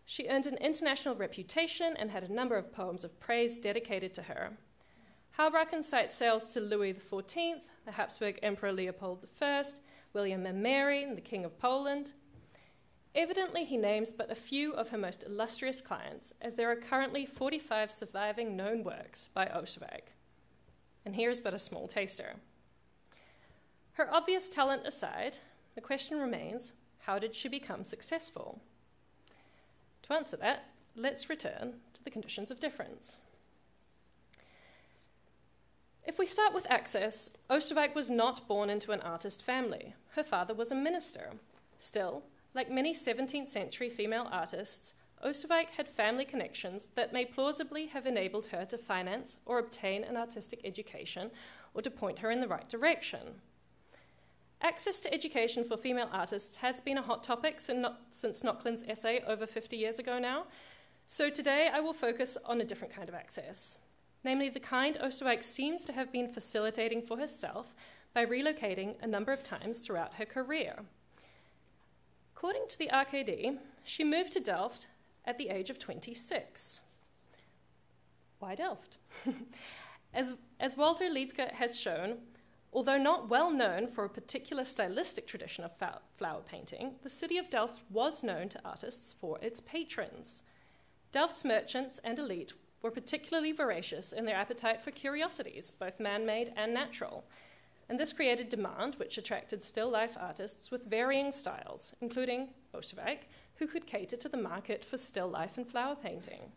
She earned an international reputation and had a number of poems of praise dedicated to her. Houbraken cites sales to Louis XIV, the Habsburg Emperor Leopold I, William and Mary, and the King of Poland. Evidently, he names but a few of her most illustrious clients, as there are currently 45 surviving known works by Oosterwijk. And here's but a small taster. Her obvious talent aside, the question remains, how did she become successful? To answer that, let's return to the conditions of difference. If we start with access, Oosterwijk was not born into an artist family. Her father was a minister. Still, like many 17th century female artists, Oosterwijk had family connections that may plausibly have enabled her to finance or obtain an artistic education or to point her in the right direction. Access to education for female artists has been a hot topic since Nochlyn's essay over 50 years ago now, so today I will focus on a different kind of access, namely the kind Oosterwijk seems to have been facilitating for herself by relocating a number of times throughout her career. According to the RKD, she moved to Delft at the age of 26. Why Delft? As Walter Liedtke has shown, although not well known for a particular stylistic tradition of flower painting, the city of Delft was known to artists for its patrons. Delft's merchants and elite were particularly voracious in their appetite for curiosities, both man-made and natural, and this created demand which attracted still life artists with varying styles, including Oosterwijk, who could cater to the market for still life and flower painting.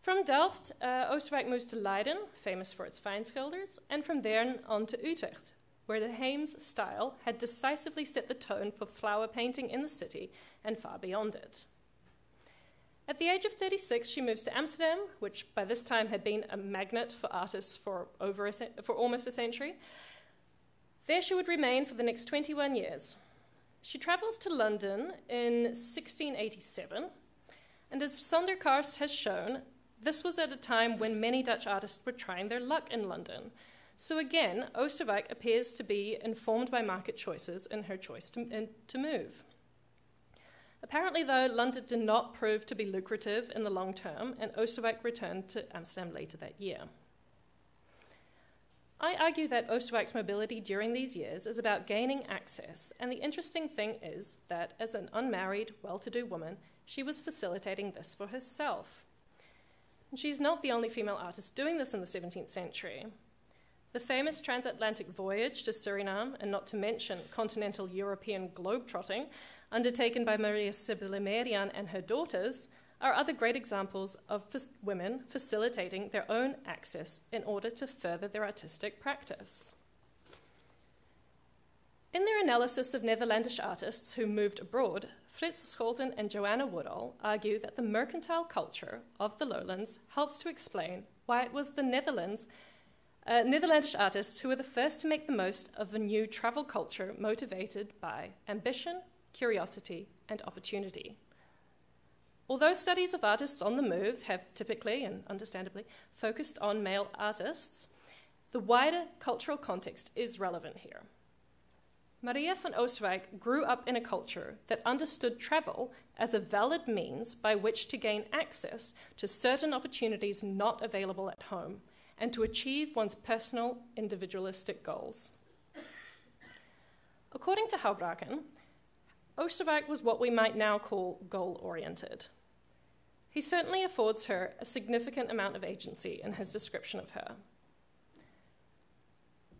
From Delft, Oosterwijk moves to Leiden, famous for its fine schilders, and from there on to Utrecht, where the Heems style had decisively set the tone for flower painting in the city and far beyond it. At the age of 36, she moves to Amsterdam, which by this time had been a magnet for artists for almost a century. There she would remain for the next 21 years. She travels to London in 1687, and as Sander Kaars has shown, this was at a time when many Dutch artists were trying their luck in London. So again, Oosterwijk appears to be informed by market choices in her choice to move. Apparently, though, London did not prove to be lucrative in the long term, and Oosterwijk returned to Amsterdam later that year. I argue that Oosterwijk's mobility during these years is about gaining access, and the interesting thing is that as an unmarried, well-to-do woman, she was facilitating this for herself. And she's not the only female artist doing this in the 17th century. The famous transatlantic voyage to Suriname, and not to mention continental European globetrotting, undertaken by Maria Sibylle Merian and her daughters, are other great examples of women facilitating their own access in order to further their artistic practice. In their analysis of Netherlandish artists who moved abroad, Frits Scholten and Joanna Woodall argue that the mercantile culture of the lowlands helps to explain why it was the Netherlandish artists who were the first to make the most of a new travel culture motivated by ambition, curiosity, and opportunity. Although studies of artists on the move have typically, and understandably, focused on male artists, the wider cultural context is relevant here. Maria van Oosterwijk grew up in a culture that understood travel as a valid means by which to gain access to certain opportunities not available at home and to achieve one's personal individualistic goals. According to Houbraken, Oosterwijk was what we might now call goal-oriented. He certainly affords her a significant amount of agency in his description of her.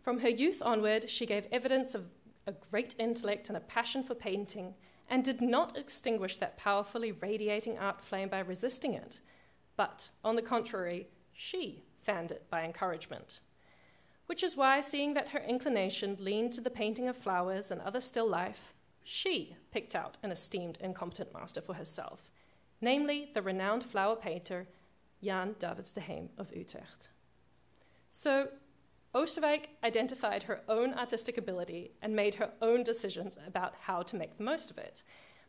From her youth onward, she gave evidence of a great intellect and a passion for painting, and did not extinguish that powerfully radiating art flame by resisting it, but, on the contrary, she fanned it by encouragement. Which is why, seeing that her inclination leaned to the painting of flowers and other still life, she picked out an esteemed and competent master for herself, namely the renowned flower painter Jan Davids de Heem of Utrecht. So, Oosterwijk identified her own artistic ability and made her own decisions about how to make the most of it,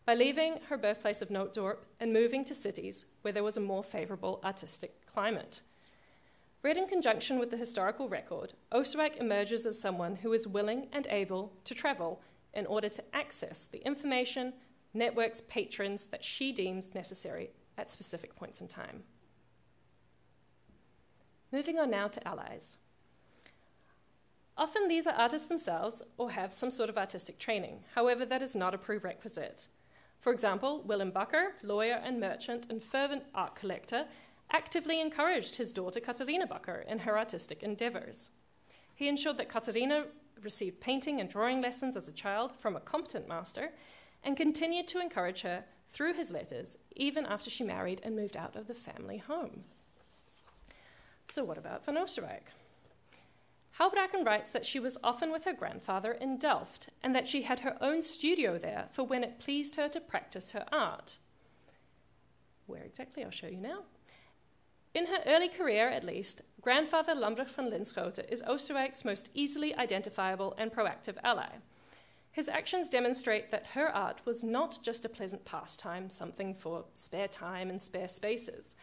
by leaving her birthplace of Nooddorp and moving to cities where there was a more favorable artistic climate. Read in conjunction with the historical record, Oosterwijk emerges as someone who is willing and able to travel in order to access the information, networks, patrons that she deems necessary at specific points in time. Moving on now to allies. Often these are artists themselves or have some sort of artistic training. However, that is not a prerequisite. For example, Willem Bakker, lawyer and merchant and fervent art collector, actively encouraged his daughter Catharina Bakker in her artistic endeavours. He ensured that Catharina received painting and drawing lessons as a child from a competent master and continued to encourage her through his letters even after she married and moved out of the family home. So what about Van Oosterwijk? Houbraken writes that she was often with her grandfather in Delft and that she had her own studio there for when it pleased her to practice her art. Where exactly? I'll show you now. In her early career, at least, grandfather Lambrecht van Linschoten is Oosterwijk's most easily identifiable and proactive ally. His actions demonstrate that her art was not just a pleasant pastime, something for spare time and spare spaces.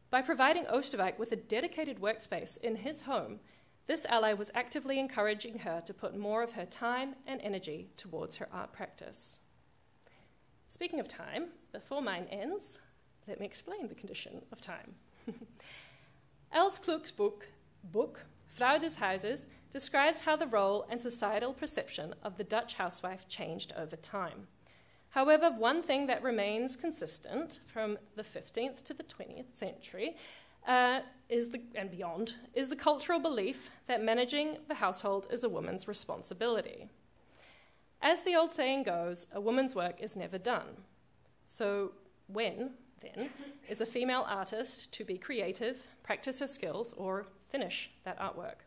By providing Oosterwijk with a dedicated workspace in his home, this ally was actively encouraging her to put more of her time and energy towards her art practice. Speaking of time, before mine ends, let me explain the condition of time. Els Kloek's book, Vrouw des Huizes, describes how the role and societal perception of the Dutch housewife changed over time. However, one thing that remains consistent from the 15th to the 20th century and beyond is the cultural belief that managing the household is a woman's responsibility. As the old saying goes, a woman's work is never done. So when, then, is a female artist to be creative, practice her skills, or finish that artwork?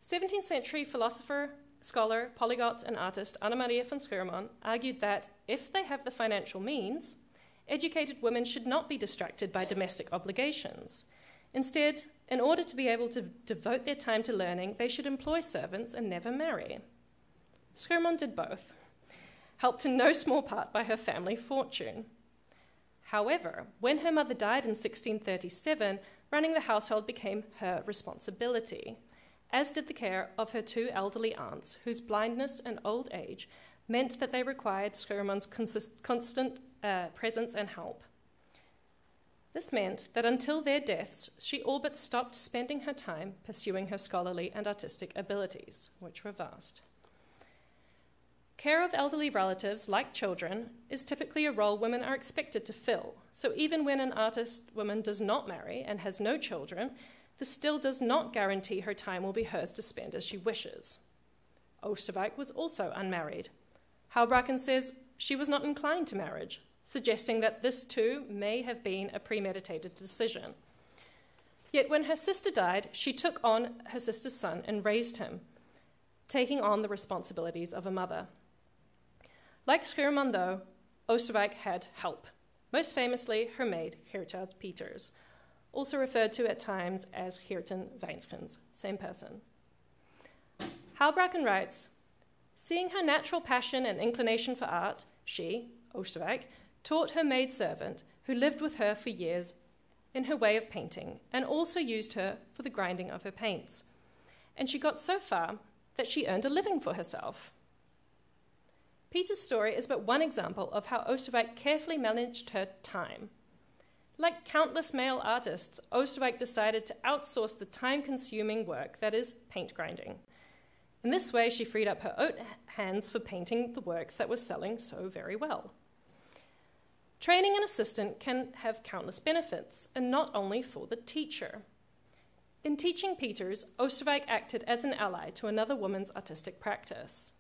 17th century philosopher, scholar, polyglot, and artist Anna Maria van Scheurman argued that if they have the financial means, educated women should not be distracted by domestic obligations. Instead, in order to be able to devote their time to learning, they should employ servants and never marry. Scheurman did both, helped in no small part by her family fortune. However, when her mother died in 1637, running the household became her responsibility, as did the care of her two elderly aunts, whose blindness and old age meant that they required Scheurman's constant presence and help. This meant that until their deaths, she all but stopped spending her time pursuing her scholarly and artistic abilities, which were vast. Care of elderly relatives, like children, is typically a role women are expected to fill. So even when an artist woman does not marry and has no children, this still does not guarantee her time will be hers to spend as she wishes. Oosterwijk was also unmarried. Houbraken says she was not inclined to marriage, suggesting that this too may have been a premeditated decision. Yet when her sister died, she took on her sister's son and raised him, taking on the responsibilities of a mother. Like Scheurman, though, Oosterwijk had help, most famously her maid Geertruid Pieters, also referred to at times as Geerten Wijnskens, same person. Houbraken writes, seeing her natural passion and inclination for art, she, Oosterwijk, taught her maidservant, who lived with her for years, in her way of painting, and also used her for the grinding of her paints. And she got so far that she earned a living for herself. Peter's story is but one example of how Oosterwijk carefully managed her time. Like countless male artists, Oosterwijk decided to outsource the time-consuming work that is paint grinding. In this way, she freed up her own hands for painting the works that were selling so very well. Training an assistant can have countless benefits, and not only for the teacher. In teaching Pieters, Oosterwijk acted as an ally to another woman's artistic practice.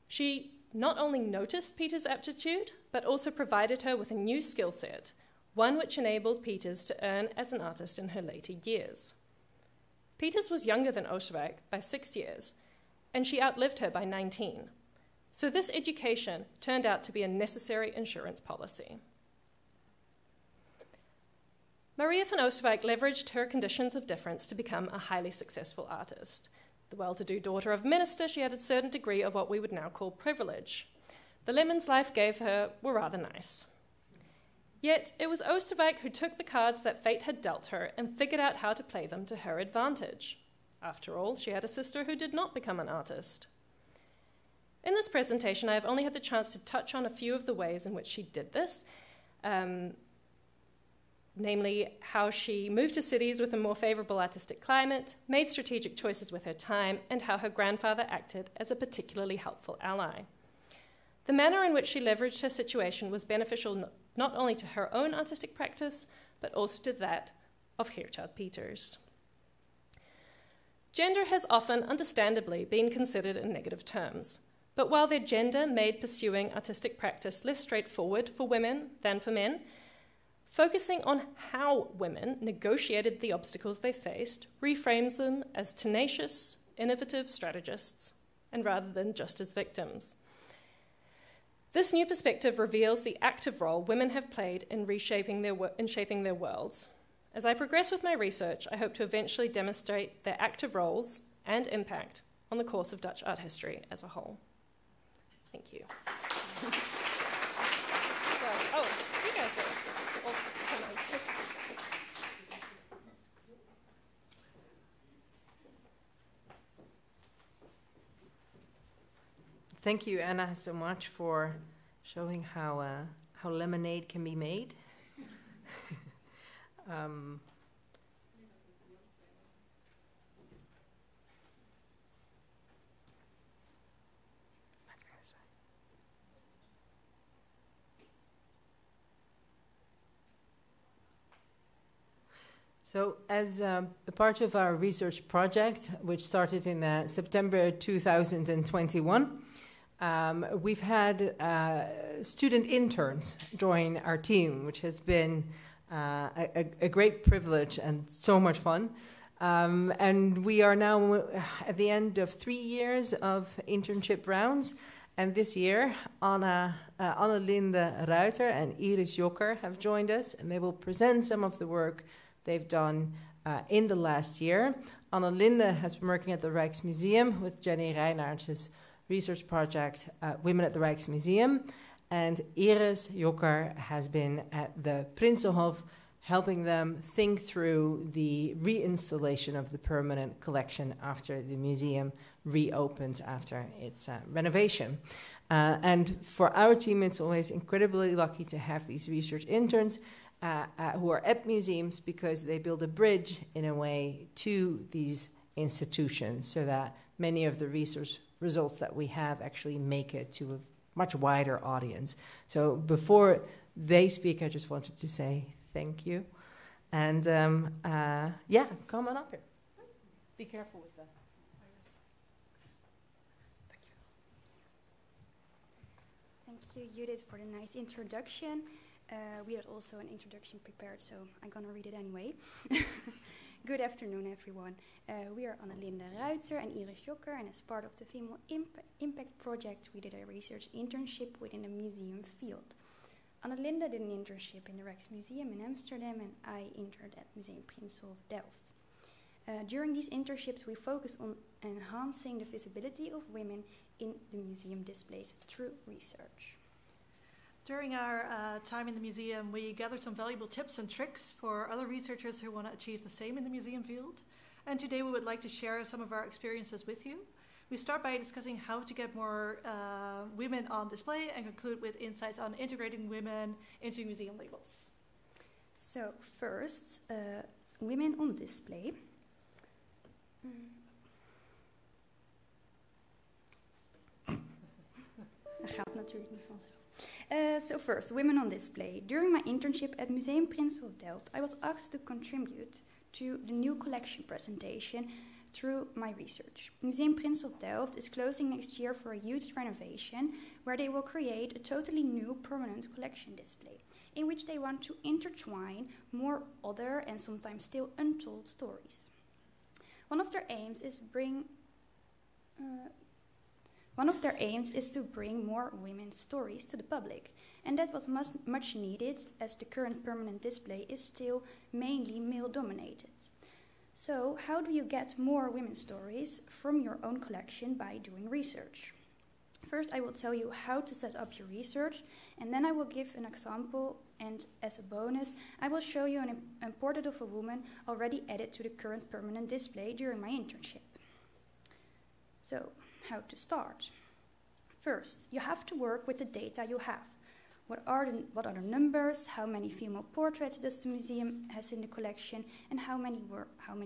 She not only noticed Pieters' aptitude, but also provided her with a new skill set, one which enabled Pieters to earn as an artist in her later years. Pieters was younger than Oosterwijk by 6 years, and she outlived her by 19. So this education turned out to be a necessary insurance policy. Maria van Oosterwijk leveraged her conditions of difference to become a highly successful artist. The well-to-do daughter of a minister, she had a certain degree of what we would now call privilege. The lemons life gave her were rather nice. Yet it was Oosterwijk who took the cards that fate had dealt her and figured out how to play them to her advantage. After all, she had a sister who did not become an artist. In this presentation, I have only had the chance to touch on a few of the ways in which she did this, namely how she moved to cities with a more favorable artistic climate, made strategic choices with her time, and how her grandfather acted as a particularly helpful ally. The manner in which she leveraged her situation was beneficial not only to her own artistic practice, but also to that of Geertruid Peters. Gender has often, understandably, been considered in negative terms, but while their gender made pursuing artistic practice less straightforward for women than for men, focusing on how women negotiated the obstacles they faced reframes them as tenacious, innovative strategists, and rather than just as victims. This new perspective reveals the active role women have played in shaping their worlds. As I progress with my research, I hope to eventually demonstrate their active roles and impact on the course of Dutch art history as a whole. Thank you. You guys are all come on. Thank you, Anna, so much for showing how lemonade can be made. So as a part of our research project, which started in September 2021, we've had student interns join our team, which has been a great privilege and so much fun. And we are now at the end of 3 years of internship rounds. And this year, Annelinde Ruiter and Iris Jokker have joined us, and they will present some of the work they've done in the last year. Annelinde has been working at the Rijksmuseum with Jenny Reinaerts' research project, Women at the Rijksmuseum. And Iris Jokker has been at the Prinsenhof, helping them think through the reinstallation of the permanent collection after the museum reopened after its renovation. And for our team, it's always incredibly lucky to have these research interns who are at museums, because they build a bridge in a way to these institutions so that many of the research results that we have actually make it to a much wider audience. So before they speak, I just wanted to say thank you. And yeah, come on up here. Be careful with that. Thank you, Judith, for the nice introduction. We had also an introduction prepared, so I'm going to read it anyway. Good afternoon, everyone. We are Annelinde Ruiter and Iris Jokker, and as part of the Female Impact Project, we did a research internship within the museum field. Annelinde did an internship in the Rijksmuseum in Amsterdam, and I interned at Museum Prinsenhof Delft. During these internships, we focused on enhancing the visibility of women in the museum displays through research. During our time in the museum, we gathered some valuable tips and tricks for other researchers who want to achieve the same in the museum field. And today we would like to share some of our experiences with you. We start by discussing how to get more women on display and conclude with insights on integrating women into museum labels. So first, women on display. Dat gaat natuurlijk niet vanzelf. So first, women on display. During my internship at Museum Prinsenhof Delft, I was asked to contribute to the new collection presentation through my research. Museum Prinsenhof Delft is closing next year for a huge renovation where they will create a totally new permanent collection display in which they want to intertwine more other and sometimes still untold stories. One of their aims is to bring more women's stories to the public, and that was much needed as the current permanent display is still mainly male-dominated. So, how do you get more women's stories from your own collection by doing research? First, I will tell you how to set up your research, and then I will give an example, and as a bonus, I will show you a portrait of a woman already added to the current permanent display during my internship. So, how to start? First, you have to work with the data you have. What are the numbers? How many female portraits does the museum has in the collection? And how many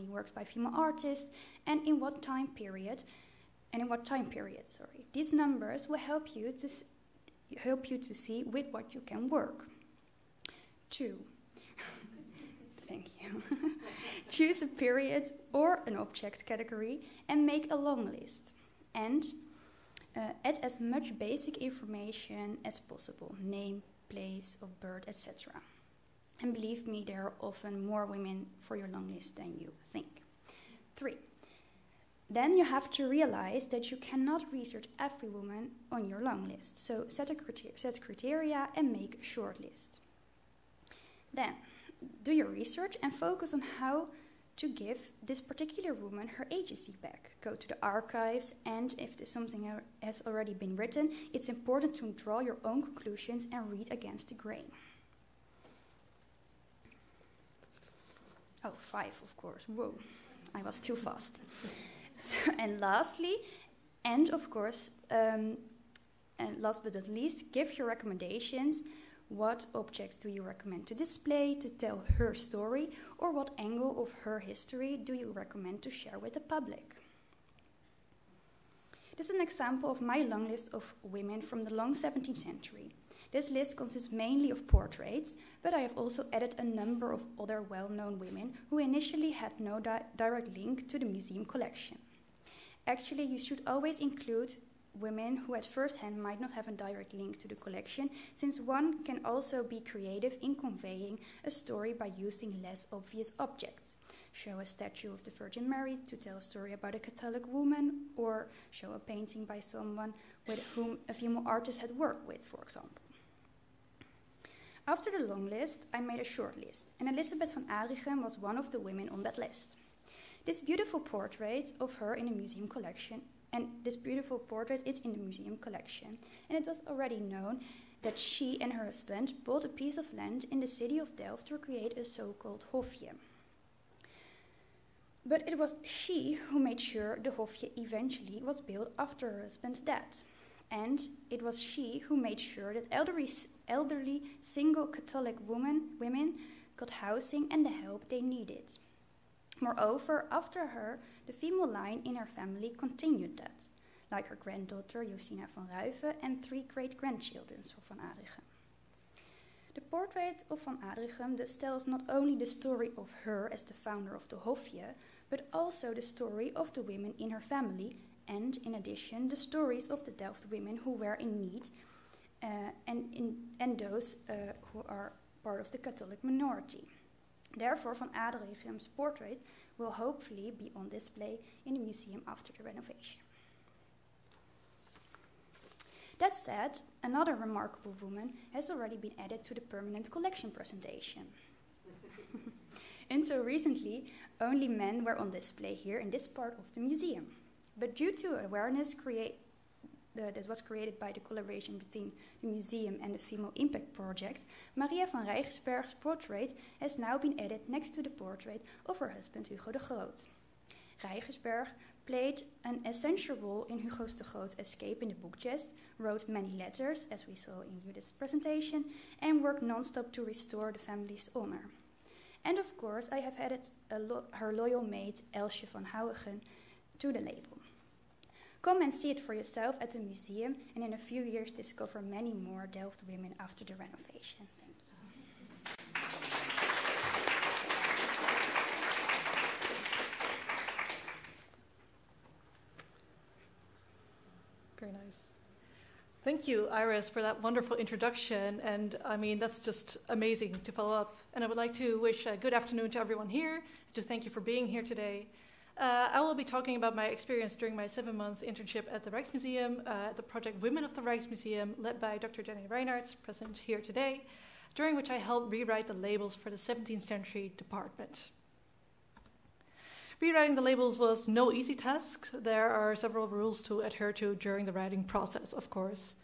works by female artists? And in what time period? These numbers will help you help you to see with what you can work. 2. Thank you. Choose a period or an object category and make a long list. And add as much basic information as possible, name, place of birth, etc. And believe me, there are often more women for your long list than you think. 3. Then you have to realize that you cannot research every woman on your long list. So set criteria and make a short list. Then do your research and focus on how to give this particular woman her agency back. Go to the archives, and if something has already been written, it's important to draw your own conclusions and read against the grain. 5, of course. Whoa, I was too fast. And lastly, and of course, and last but not least, give your recommendations. What objects do you recommend to display to tell her story, or what angle of her history do you recommend to share with the public? This is an example of my long list of women from the long 17th century. This list consists mainly of portraits, but I have also added a number of other well-known women who initially had no direct link to the museum collection. Actually, you should always include women who at first hand might not have a direct link to the collection, since one can also be creative in conveying a story by using less obvious objects. Show a statue of the Virgin Mary to tell a story about a Catholic woman, or show a painting by someone with whom a female artist had worked with, for example. After the long list, I made a short list, and Elisabeth van Adrichem was one of the women on that list. This beautiful portrait of her in the museum collection, and this beautiful portrait is in the museum collection, and it was already known that she and her husband bought a piece of land in the city of Delft to create a so-called hofje. But it was she who made sure the hofje eventually was built after her husband's death. And it was she who made sure that elderly single Catholic women got housing and the help they needed. Moreover, after her, the female line in her family continued that, like her granddaughter Josina van Ruiven and 3 great-grandchildren of Van Adrichem. The portrait of Van Adrichem thus tells not only the story of her as the founder of the hofje, but also the story of the women in her family, and in addition, the stories of the Delft women who were in need, and those who are part of the Catholic minority. Therefore, Van Adrichem's portrait will hopefully be on display in the museum after the renovation. That said, another remarkable woman has already been added to the permanent collection presentation. Until recently, only men were on display here in this part of the museum. But due to awareness that was created by the collaboration between the museum and the Female Impact Project, Maria van Rijgersberg's portrait has now been added next to the portrait of her husband Hugo de Groot. Rijgersberg played an essential role in Hugo de Groot's escape in the book chest, wrote many letters, as we saw in Judith's presentation, and worked non-stop to restore the family's honor. And of course, I have added her loyal maid, Elsje van Houwegen, to the label. Come and see it for yourself at the museum, and in a few years discover many more Delft women after the renovation. Thank you. Very nice. Thank you, Iris, for that wonderful introduction. And I mean, that's just amazing to follow up. And I would like to wish a good afternoon to everyone here, to thank you for being here today. I will be talking about my experience during my 7-month internship at the Rijksmuseum, the project Women of the Rijksmuseum, led by Dr. Jenny Reinarts, present here today, during which I helped rewrite the labels for the 17th century department. Rewriting the labels was no easy task. There are several rules to adhere to during the writing process, of course.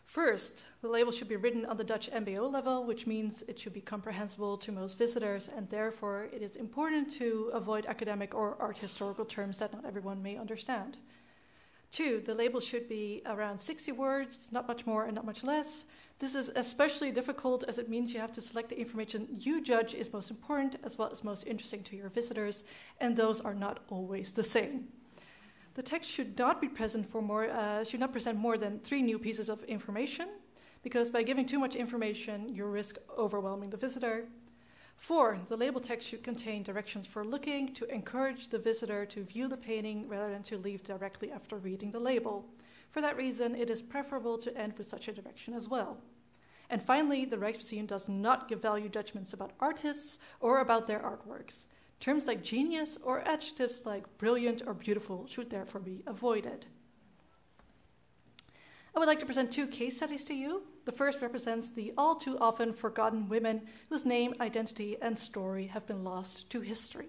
First, the label should be written on the Dutch MBO level, which means it should be comprehensible to most visitors, and therefore it is important to avoid academic or art historical terms that not everyone may understand. 2, the label should be around 60 words, not much more and not much less. This is especially difficult as it means you have to select the information you judge is most important as well as most interesting to your visitors, and those are not always the same. The text should not present more than 3 new pieces of information. because by giving too much information, you risk overwhelming the visitor. 4, the label text should contain directions for looking to encourage the visitor to view the painting rather than to leave directly after reading the label. For that reason, it is preferable to end with such a direction as well. And finally, the Rijksmuseum does not give value judgments about artists or about their artworks. Terms like genius or adjectives like brilliant or beautiful should therefore be avoided. I would like to present 2 case studies to you. The first represents the all too often forgotten women whose name, identity, and story have been lost to history.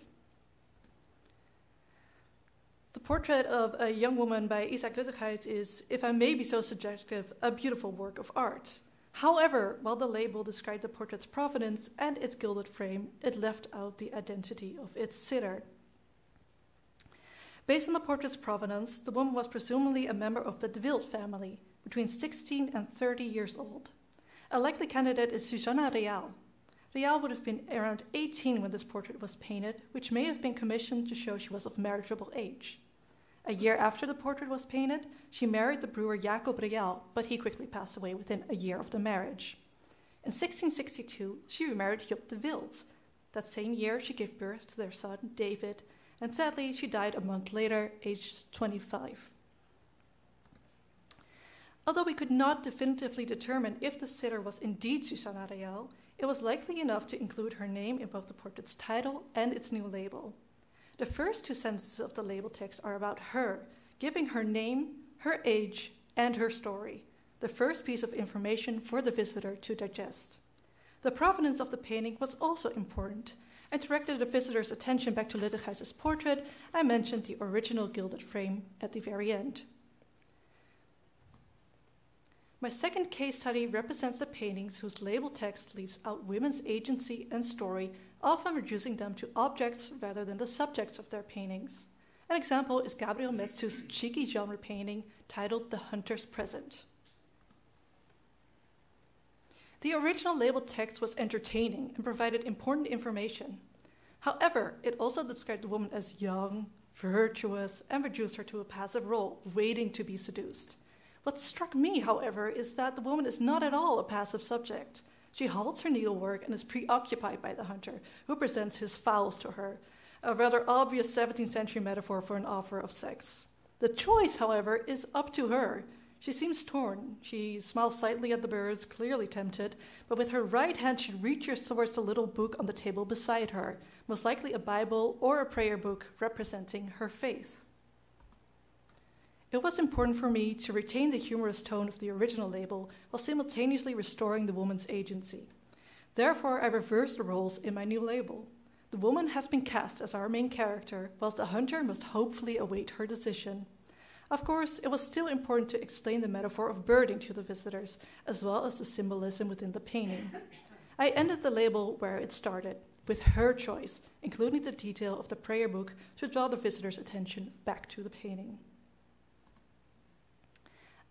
The portrait of a young woman by Isaac Luttigheid is, if I may be so subjective, a beautiful work of art. However, while the label described the portrait's provenance and its gilded frame, it left out the identity of its sitter. Based on the portrait's provenance, the woman was presumably a member of the De Wild family, between 16 and 30 years old. A likely candidate is Susanna Real. Real would have been around 18 when this portrait was painted, which may have been commissioned to show she was of marriageable age. A year after the portrait was painted, she married the brewer Jacob Real, but he quickly passed away within a year of the marriage. In 1662, she remarried Job de Wild. That same year, she gave birth to their son, David, and sadly, she died a month later, aged 25. Although we could not definitively determine if the sitter was indeed Susanna Real, it was likely enough to include her name in both the portrait's title and its new label. The first 2 sentences of the label text are about her, giving her name, her age, and her story, the first piece of information for the visitor to digest. The provenance of the painting was also important, and directed the visitor's attention back to Luttigheid's portrait. I mentioned the original gilded frame at the very end. My second case study represents the paintings whose label text leaves out women's agency and story, often reducing them to objects rather than the subjects of their paintings. An example is Gabriel Metsu's cheeky genre painting titled The Hunter's Present. The original label text was entertaining and provided important information. However, it also described the woman as young, virtuous, and reduced her to a passive role, waiting to be seduced. What struck me, however, is that the woman is not at all a passive subject. She halts her needlework and is preoccupied by the hunter, who presents his fowls to her, a rather obvious 17th century metaphor for an offer of sex. The choice, however, is up to her. She seems torn. She smiles slightly at the birds, clearly tempted, but with her right hand she reaches towards the little book on the table beside her, most likely a Bible or a prayer book representing her faith. It was important for me to retain the humorous tone of the original label while simultaneously restoring the woman's agency. Therefore, I reversed the roles in my new label. The woman has been cast as our main character, whilst the hunter must hopefully await her decision. Of course, it was still important to explain the metaphor of birding to the visitors, as well as the symbolism within the painting. I ended the label where it started, with her choice, including the detail of the prayer book to draw the visitor's attention back to the painting.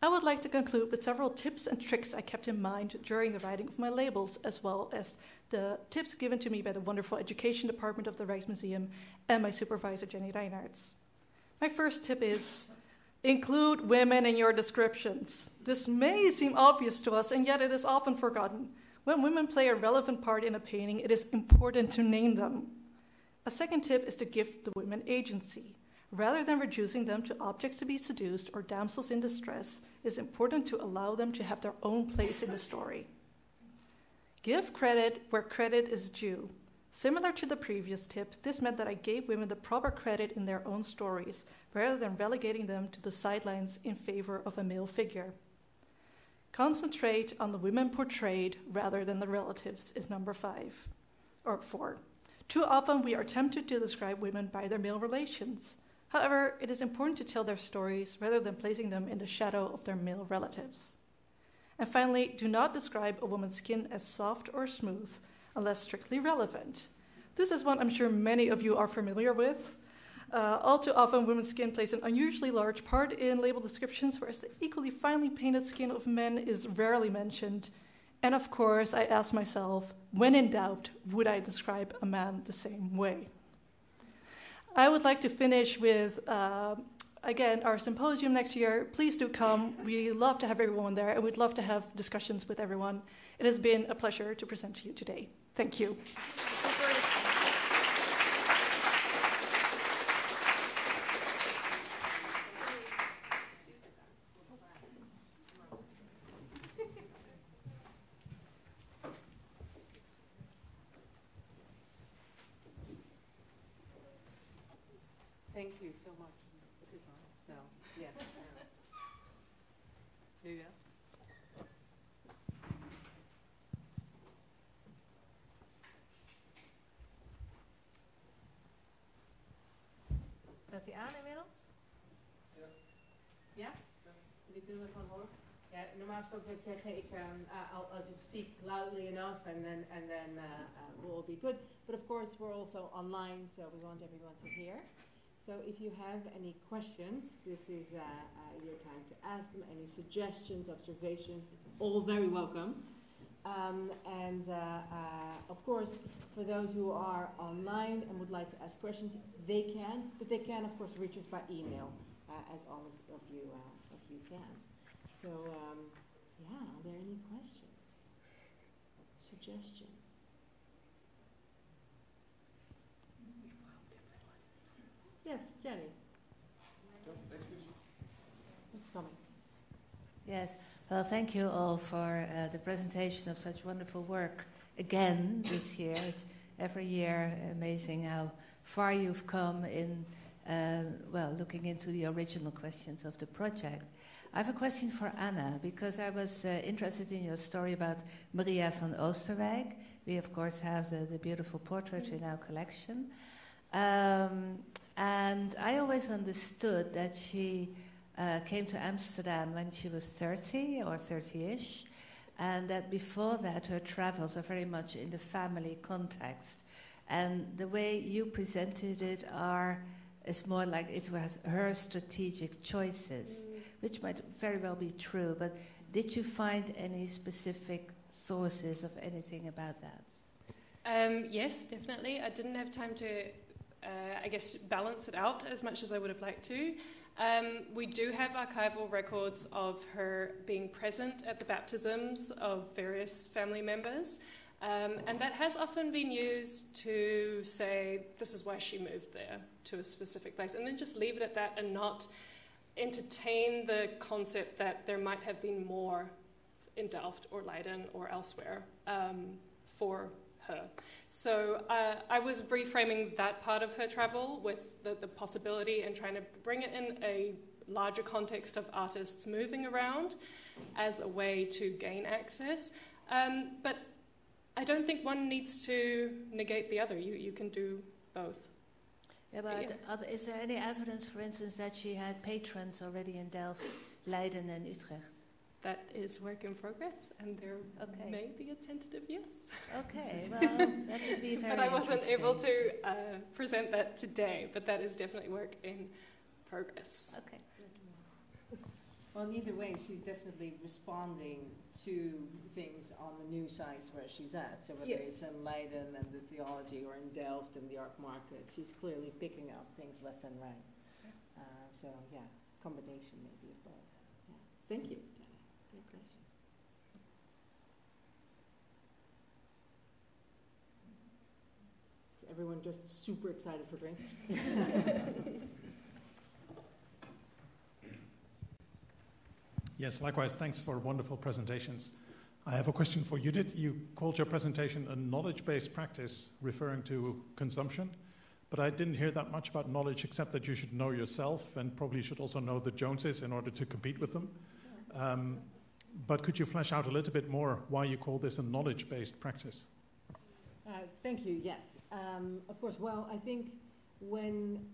I would like to conclude with several tips and tricks I kept in mind during the writing of my labels, as well as the tips given to me by the wonderful education department of the Rijksmuseum and my supervisor, Jenny Reinhards. My first tip is, include women in your descriptions. This may seem obvious to us, and yet it is often forgotten. When women play a relevant part in a painting, it is important to name them. A second tip is to give the women agency. Rather than reducing them to objects to be seduced or damsels in distress, it is important to allow them to have their own place in the story. Give credit where credit is due. Similar to the previous tip, this meant that I gave women the proper credit in their own stories, rather than relegating them to the sidelines in favor of a male figure. Concentrate on the women portrayed rather than the relatives is number 4. Too often we are tempted to describe women by their male relations. However, it is important to tell their stories rather than placing them in the shadow of their male relatives. And finally, do not describe a woman's skin as soft or smooth unless strictly relevant. This is one I'm sure many of you are familiar with. All too often, women's skin plays an unusually large part in label descriptions, whereas the equally finely painted skin of men is rarely mentioned. And of course, I ask myself, when in doubt, would I describe a man the same way? I would like to finish with a again, our symposium next year. Please do come. We love to have everyone there, and we'd love to have discussions with everyone. It has been a pleasure to present to you today. Thank you. Thank you so much. Is this on? No. Yes. Nu ja. Staat hij aan inmiddels? Ja. Ja? Die kunnen we van horen? Ja, normaal gesproken zou ik zeggen, I'll just speak loudly enough and then we'll all be good. But of course we're also online, so we want everyone to hear. So if you have any questions, this is your time to ask them. Any suggestions, observations, it's all very welcome. Of course, for those who are online and would like to ask questions, they can, but they can of course reach us by email, as all of you can. So, yeah, are there any questions, suggestions? Yes, Jenny. It's coming. Yes, well, thank you all for the presentation of such wonderful work again this year. It's every year amazing how far you've come in, looking into the original questions of the project. I have a question for Anna, because I was interested in your story about Maria van Oosterwijk. We, of course, have the beautiful portrait in our collection. And I always understood that she came to Amsterdam when she was 30 or 30-ish, and that before that her travels are very much in the family context. And the way you presented it is more like it was her strategic choices, which might very well be true, but did you find any specific sources of anything about that? Yes, definitely. I didn't have time to balance it out as much as I would have liked to. We do have archival records of her being present at the baptisms of various family members, and that has often been used to say this is why she moved there to a specific place, and then just leave it at that and not entertain the concept that there might have been more in Delft or Leiden or elsewhere for her. So I was reframing that part of her travel with the possibility and trying to bring it in a larger context of artists moving around as a way to gain access. But I don't think one needs to negate the other. You can do both. Yeah, but is there any evidence, for instance, that she had patrons already in Delft, Leiden and Utrecht? That is work in progress, and there may be a tentative yes. Okay, well, that would be very But I wasn't able to present that today, but that is definitely work in progress. Okay. Well, either way, she's definitely responding to things on the new sites where she's at. So whether it's in Leiden and the theology, or in Delft and the art market, she's clearly picking up things left and right. So yeah, combination maybe of both. Yeah. Thank you. Great question. Is everyone just super excited for drinks? Yes, likewise, thanks for wonderful presentations. I have a question for Judith. You called your presentation a knowledge-based practice, referring to consumption, but I didn't hear that much about knowledge, except that you should know yourself and probably should also know the Joneses in order to compete with them. But could you flesh out a little bit more why you call this a knowledge-based practice? Thank you, yes. Of course, well, I think when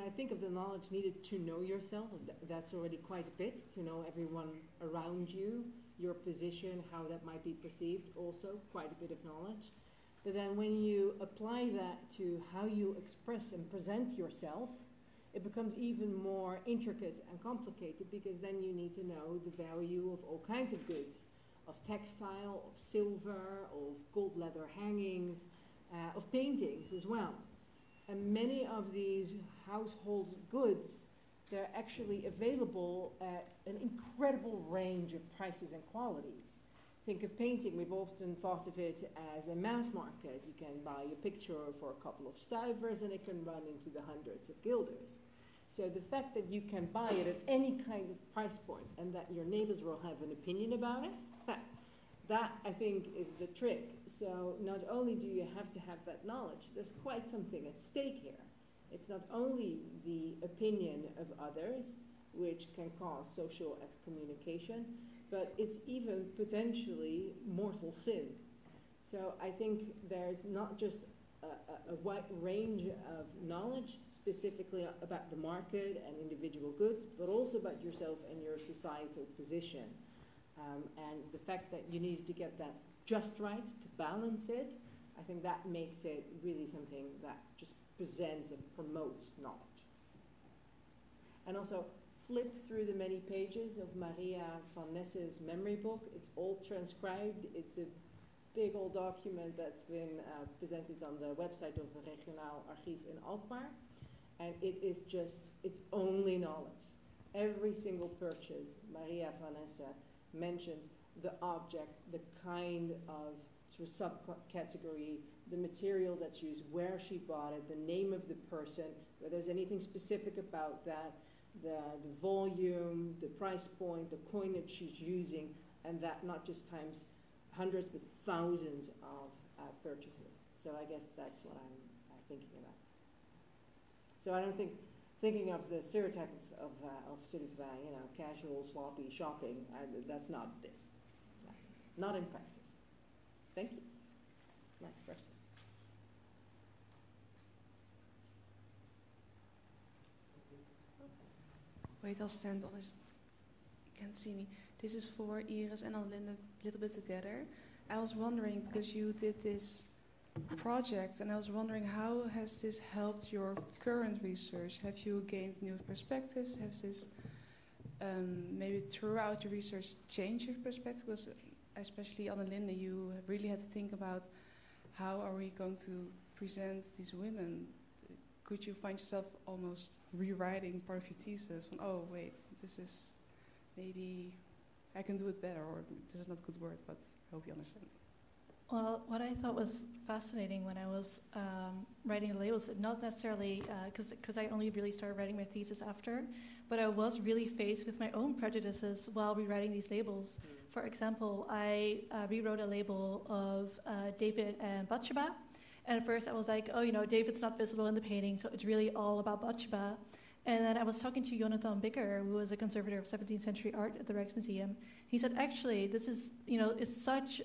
I think of the knowledge needed to know yourself, that's already quite a bit, to know everyone around you, your position, how that might be perceived, also quite a bit of knowledge. But then when you apply that to how you express and present yourself, it becomes even more intricate and complicated, because then you need to know the value of all kinds of goods, of textile, of silver, of gold leather hangings, of paintings as well. And many of these household goods, they're actually available at an incredible range of prices and qualities. Think of painting, we've often thought of it as a mass market. You can buy a picture for a couple of stivers and it can run into the hundreds of guilders. So the fact that you can buy it at any kind of price point and that your neighbors will have an opinion about it, that I think is the trick. So not only do you have to have that knowledge, there's quite something at stake here. It's not only the opinion of others, which can cause social excommunication, but it's even potentially mortal sin. So I think there's not just a wide range of knowledge specifically about the market and individual goods, but also about yourself and your societal position. And the fact that you need to get that just right to balance it, I think that makes it really something that just presents and promotes knowledge. And also, flip through the many pages of Maria van Nesse's memory book. It's all transcribed. It's a big old document that's been presented on the website of the Regionaal Archief in Alkmaar. And it is just, it's only knowledge. Every single purchase, Maria van Nesse mentions the object, the kind of subcategory, the material that's used, where she bought it, the name of the person, whether there's anything specific about that, the volume, the price point, the coinage she's using, and that not just times hundreds but thousands of purchases. So I guess that's what I'm thinking about. So I don't think, thinking of the stereotype of sort of, casual, sloppy shopping, that's not this. No, not in practice. Thank you. Next question. Wait, I'll stand on this. You can't see me. This is for Iris and Annelinde a little bit together. I was wondering, because you did this project, and I was wondering, how has this helped your current research? Have you gained new perspectives? Has this maybe throughout your research changed your perspective? Because especially Annelinde, you really had to think about how are we going to present these women. Could you find yourself almost rewriting part of your thesis from, oh wait, this is maybe I can do it better, or this is not a good word, but I hope you understand. Well, what I thought was fascinating when I was writing the labels, not necessarily because I only really started writing my thesis after, but I was really faced with my own prejudices while rewriting these labels. For example, I rewrote a label of David and Bathsheba, and at first I was like, oh, David's not visible in the painting, so it's really all about Bathsheba. And then I was talking to Jonathan Bicker, who was a conservator of 17th century art at the Rijksmuseum. He said, actually, this is, is such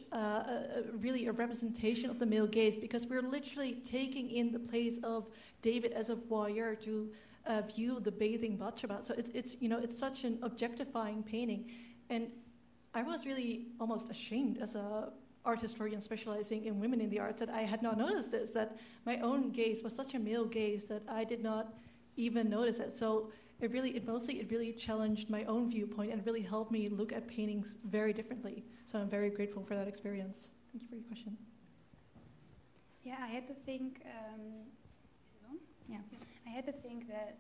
really a representation of the male gaze, because we're literally taking in the place of David as a voyeur to view the bathing Bathsheba. So it's such an objectifying painting. And I was really almost ashamed as a art historian specializing in women in the arts that I had not noticed this, that my own gaze was such a male gaze that I did not even notice it. So it really challenged my own viewpoint and really helped me look at paintings very differently. So I'm very grateful for that experience. Thank you for your question. Yeah, I had to think. Is it on? Yeah, I had to think that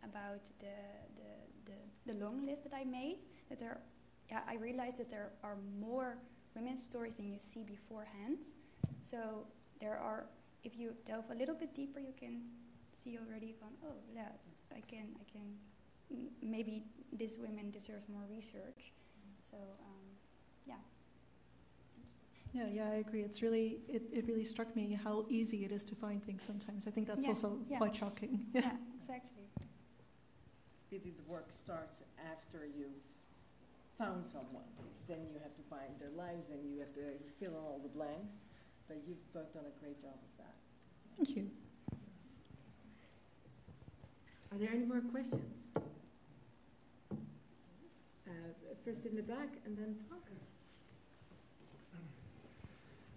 about the long list that I made. I realized that there are more women's stories than you see beforehand. So there are. If you delve a little bit deeper, you can see already gone, oh yeah, I can maybe this woman deserves more research. So yeah. Yeah, I agree. It's really it really struck me how easy it is to find things sometimes. I think that's also quite shocking. Yeah, exactly. Really, the work starts after you've found someone, because then you have to find their lives and you have to fill in all the blanks. But you've both done a great job of that. Thank you. Are there any more questions? First in the back, and then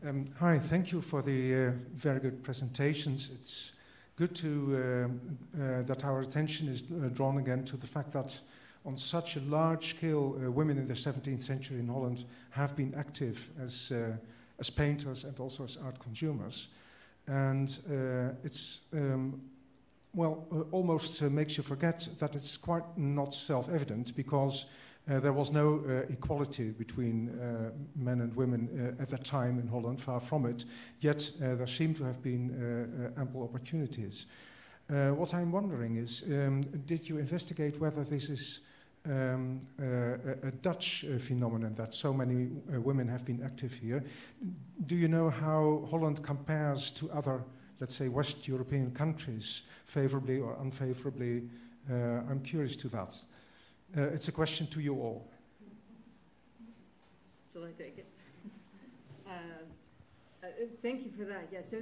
Frank. Hi, thank you for the very good presentations. It's good to that our attention is drawn again to the fact that on such a large scale, women in the 17th century in Holland have been active as painters and also as art consumers. And it's, almost makes you forget that it's quite not self-evident, because there was no equality between men and women at that time in Holland, far from it, yet there seem to have been ample opportunities. What I'm wondering is, did you investigate whether this is a Dutch phenomenon, that so many women have been active here? Do you know how Holland compares to other, let's say, West European countries, favorably or unfavorably? I'm curious to that. It's a question to you all. Shall I take it? Thank you for that. Yeah, so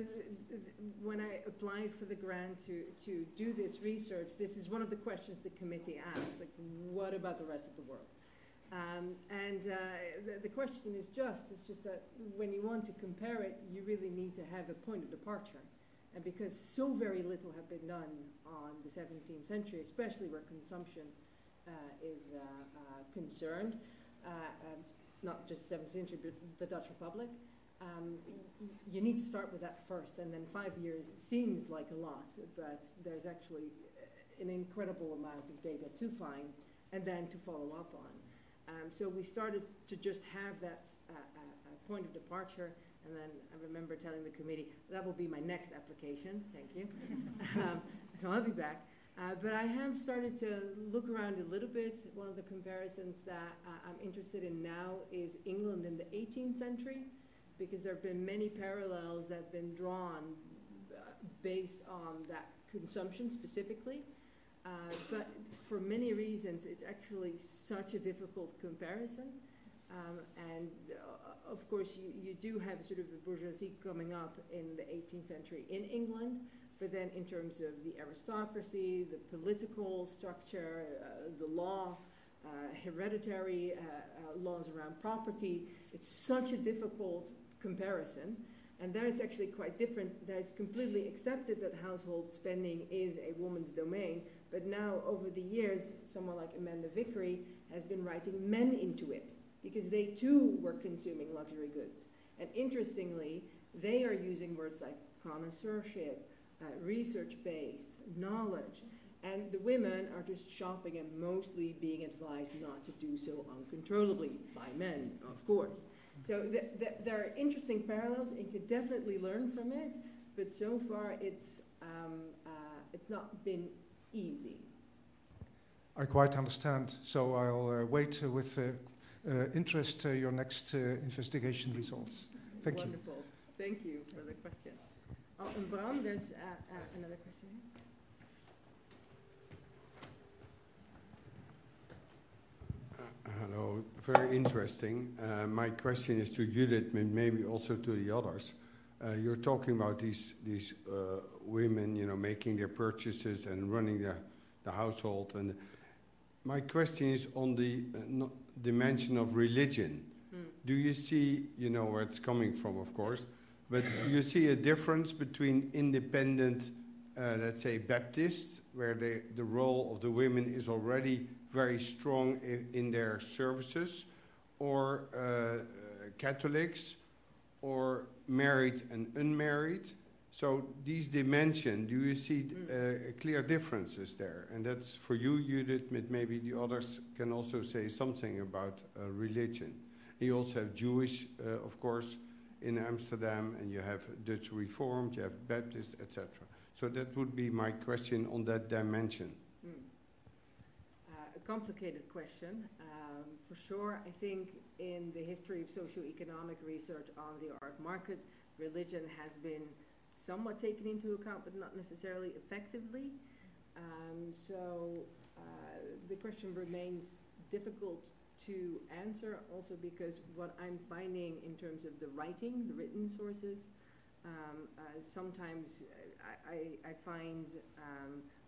when I applied for the grant to do this research, this is one of the questions the committee asked, like, what about the rest of the world? The question is it's just that when you want to compare it, you really need to have a point of departure. And because so very little have been done on the 17th century, especially where consumption is concerned, not just 17th century, but the Dutch Republic, you need to start with that first, and then 5 years seems like a lot, but there's actually an incredible amount of data to find and then to follow up on. So we started to just have that point of departure, and then I remember telling the committee, that will be my next application, thank you. So I'll be back. But I have started to look around a little bit. One of the comparisons that I'm interested in now is England in the 18th century, because there have been many parallels that have been drawn based on that consumption specifically. But for many reasons, it's actually such a difficult comparison. Of course, you do have sort of the bourgeoisie coming up in the 18th century in England, but then in terms of the aristocracy, the political structure, the law, hereditary laws around property, it's such a difficult comparison. And there it's actually quite different. That it's completely accepted that household spending is a woman's domain, but now over the years, someone like Amanda Vickery has been writing men into it, because they too were consuming luxury goods. And interestingly, they are using words like connoisseurship, research-based, knowledge, and the women are just shopping and mostly being advised not to do so uncontrollably by men, of course. So there are interesting parallels, and you could definitely learn from it, but so far it's not been easy. I quite understand, so I'll wait with interest your next investigation results. Thank you. Wonderful. Thank you for the question. Oh, and Bram, there's another question. Hello, very interesting. My question is to Judith, and maybe also to the others. You're talking about these women, making their purchases and running the household. And my question is on the dimension of religion. Do you see, where it's coming from, of course, but do you see a difference between independent, let's say, Baptists, where the role of the women is already very strong in their services, or Catholics, or married and unmarried? So these dimensions, do you see clear differences there? And that's for you, Judith, but maybe the others can also say something about religion. You also have Jewish, of course, in Amsterdam, and you have Dutch Reformed, you have Baptist, etc. So that would be my question on that dimension. A complicated question. For sure, I think in the history of socioeconomic research on the art market, religion has been somewhat taken into account, but not necessarily effectively. So the question remains difficult to answer, also because what I'm finding in terms of the written sources, sometimes I find,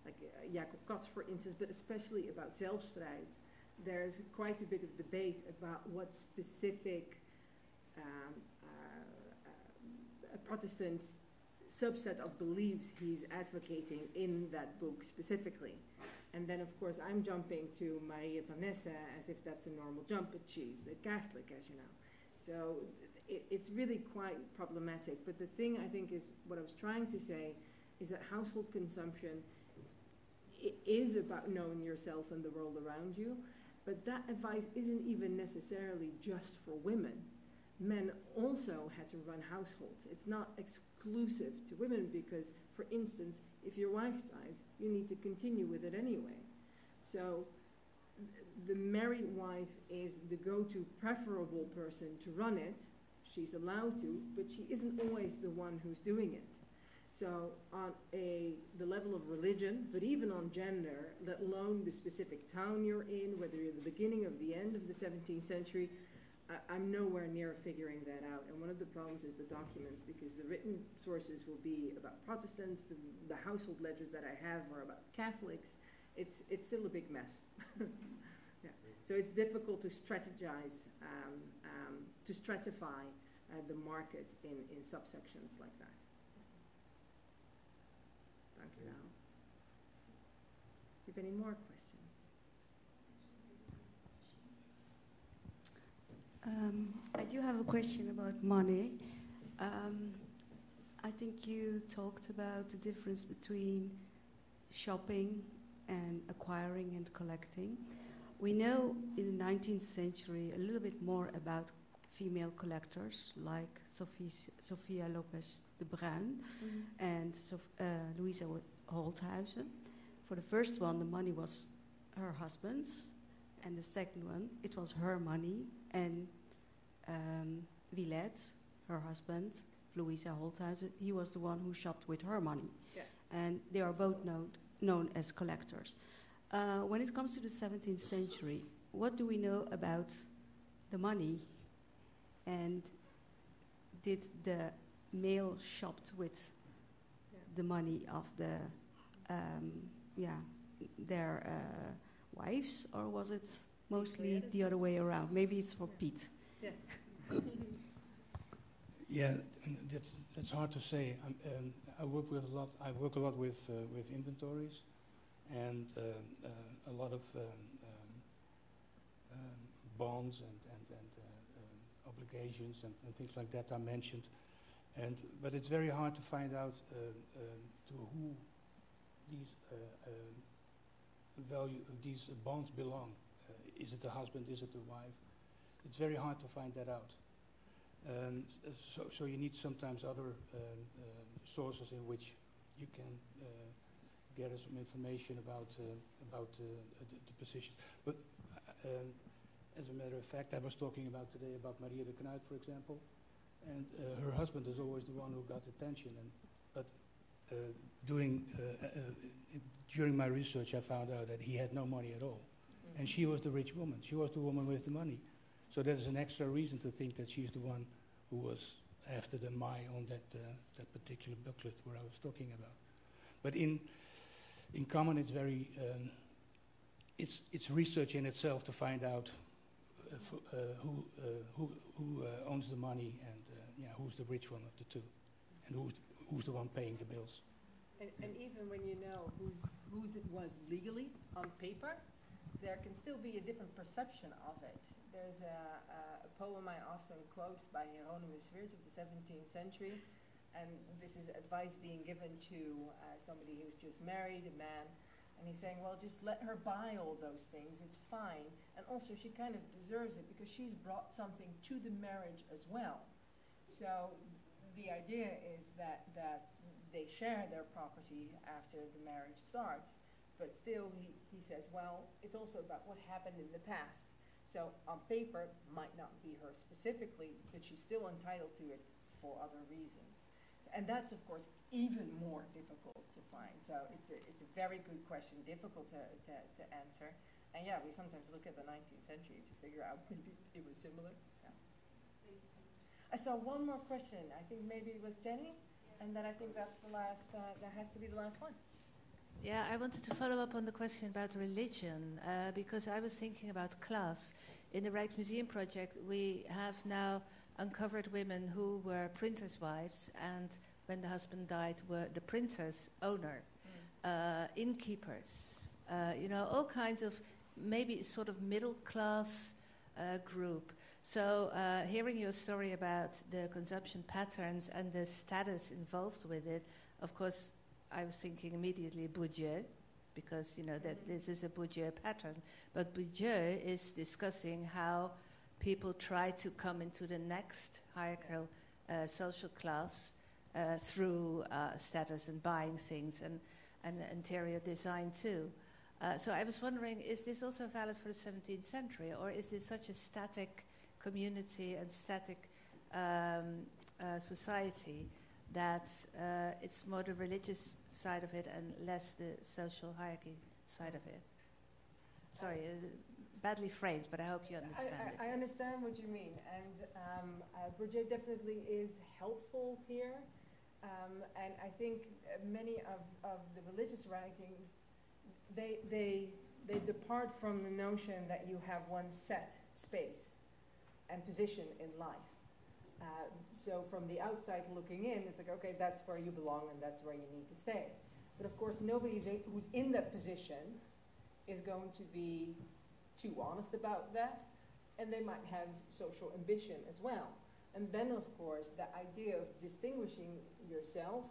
like Jacob Katz, for instance, but especially about zelfstrijd, there's quite a bit of debate about what specific Protestant subset of beliefs he's advocating in that book specifically. And then, of course, I'm jumping to Maria Vanessa as if that's a normal jump, but she's a Catholic, as you know. So it's really quite problematic. But the thing I think is, what I was trying to say, is that household consumption is about knowing yourself and the world around you, but that advice isn't even necessarily just for women. Men also had to run households. It's not exclusive to women because, for instance, if your wife dies, you need to continue with it anyway. So the married wife is the go-to preferable person to run it. She's allowed to, but she isn't always the one who's doing it. So on the level of religion, but even on gender, let alone the specific town you're in, whether you're at the beginning or the end of the 17th century, I'm nowhere near figuring that out. And one of the problems is the documents, because the written sources will be about Protestants, the household ledgers that I have are about Catholics. It's still a big mess. Yeah. So it's difficult to strategize, to stratify the market in subsections like that. Thank you. Do you have any more questions? I do have a question about money. I think you talked about the difference between shopping and acquiring and collecting. We know in the 19th century a little bit more about female collectors like Sophia Lopez de Bruin and Louisa Holthuizen. For the first one, the money was her husband's, and the second one, it was her money, and Villette, her husband, Louisa Holthuizen, he was the one who shopped with her money. Yeah. And they are both known as collectors. When it comes to the 17th century, what do we know about the money? And did the male shopped with the money of their wives, or was it mostly the other way around? Maybe it's for Piet. Yeah. Yeah, that's hard to say. I work a lot with inventories, and a lot of bonds and obligations and things like that are mentioned, but it's very hard to find out to who these bonds belong. Is it the husband? Is it the wife? It's very hard to find that out. So you need sometimes other sources in which you can gather some information about the position. But as a matter of fact, I was talking about today about Maria de Knuit, for example, and her husband is always the one who got attention. But during my research, I found out that he had no money at all, and she was the rich woman. She was the woman with the money. So there's an extra reason to think that she's the one who was after the Mai on that particular booklet where I was talking about. But in common, it's very it's research in itself to find out who owns the money and who's the rich one of the two, and who's the one paying the bills. And even when you know whose it was legally on paper, there can still be a different perception of it. There's a poem I often quote by Hieronymus Sweert of the 17th century, and this is advice being given to somebody who's just married, a man, and he's saying, well, just let her buy all those things, it's fine, and also she kind of deserves it because she's brought something to the marriage as well. So the idea is that they share their property after the marriage starts, but still he says, well, it's also about what happened in the past. So on paper, might not be her specifically, but she's still entitled to it for other reasons. And that's, of course, even more difficult to find. So it's a very good question, difficult to answer. And yeah, we sometimes look at the 19th century to figure out maybe it was similar. Yeah. I saw one more question. I think maybe it was Jenny, and then I think that's the last. That has to be the last one. Yeah, I wanted to follow up on the question about religion, because I was thinking about class. In the Rijksmuseum project, we have now uncovered women who were printers' wives, and when the husband died, were the printer's owner, innkeepers, all kinds of maybe sort of middle class group. So hearing your story about the consumption patterns and the status involved with it, of course, I was thinking immediately Bourdieu, because you know that this is a Bourdieu pattern. But Bourdieu is discussing how people try to come into the next hierarchical social class through status and buying things and interior design too. So I was wondering, is this also valid for the 17th century, or is this such a static community and static society that it's more the religious side of it and less the social hierarchy side of it? Sorry, badly framed, but I hope you understand it. I understand what you mean, and Bourdieu definitely is helpful here, and I think many of the religious writings, they depart from the notion that you have one set space and position in life. So from the outside looking in, it's like, okay, that's where you belong and that's where you need to stay. But of course, nobody who's in that position is going to be too honest about that, and they might have social ambition as well. And then, of course, the idea of distinguishing yourself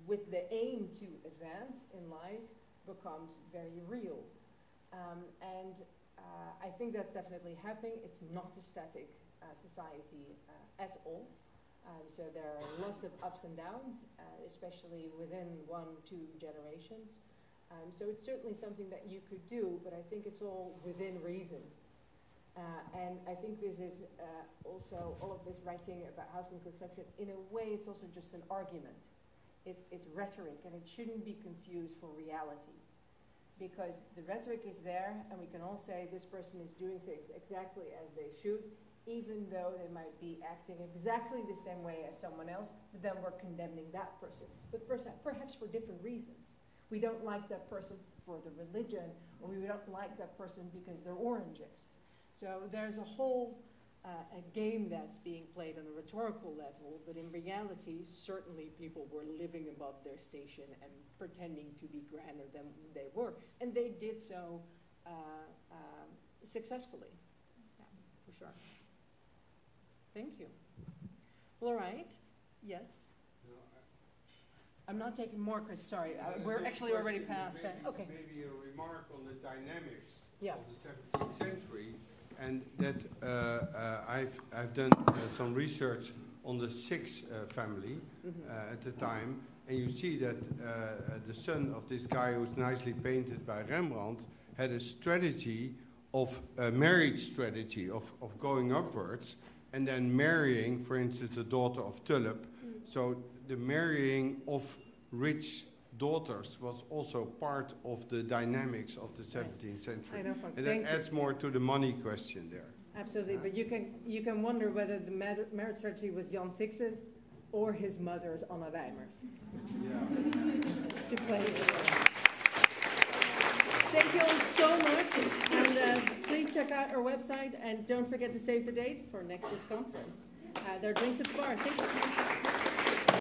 with the aim to advance in life becomes very real. I think that's definitely happening. It's not a static society at all. So there are lots of ups and downs, especially within 1-2 generations. So it's certainly something that you could do, but I think it's all within reason. And I think this is also, all of this writing about housing consumption, in a way it's also just an argument. It's rhetoric, and it shouldn't be confused for reality. Because the rhetoric is there, and we can all say this person is doing things exactly as they should, even though they might be acting exactly the same way as someone else, but then we're condemning that person. But perhaps for different reasons. We don't like that person for the religion, or we don't like that person because they're orangist. So there's a whole a game that's being played on a rhetorical level, but in reality, certainly people were living above their station and pretending to be grander than they were. And they did so successfully, yeah, for sure. Thank you. Well, all right. Yes? No, I'm not taking more, Chris, sorry. We're actually already past that. Okay. Maybe a remark on the dynamics of the 17th century. And that I've done some research on the Six family at the time, and you see that the son of this guy who's nicely painted by Rembrandt had a strategy of a marriage strategy of going upwards, and then marrying, for instance, the daughter of Tulip. So the marrying of rich daughters was also part of the dynamics of the 17th century. I know, and that adds more to the money question there. Absolutely, but you can wonder whether the marriage strategy was Jan Six's or his mother's Anna Reimers. Yeah. To play with. Thank you all so much, and please check out our website, and don't forget to save the date for next year's conference. There are drinks at the bar. Thank you.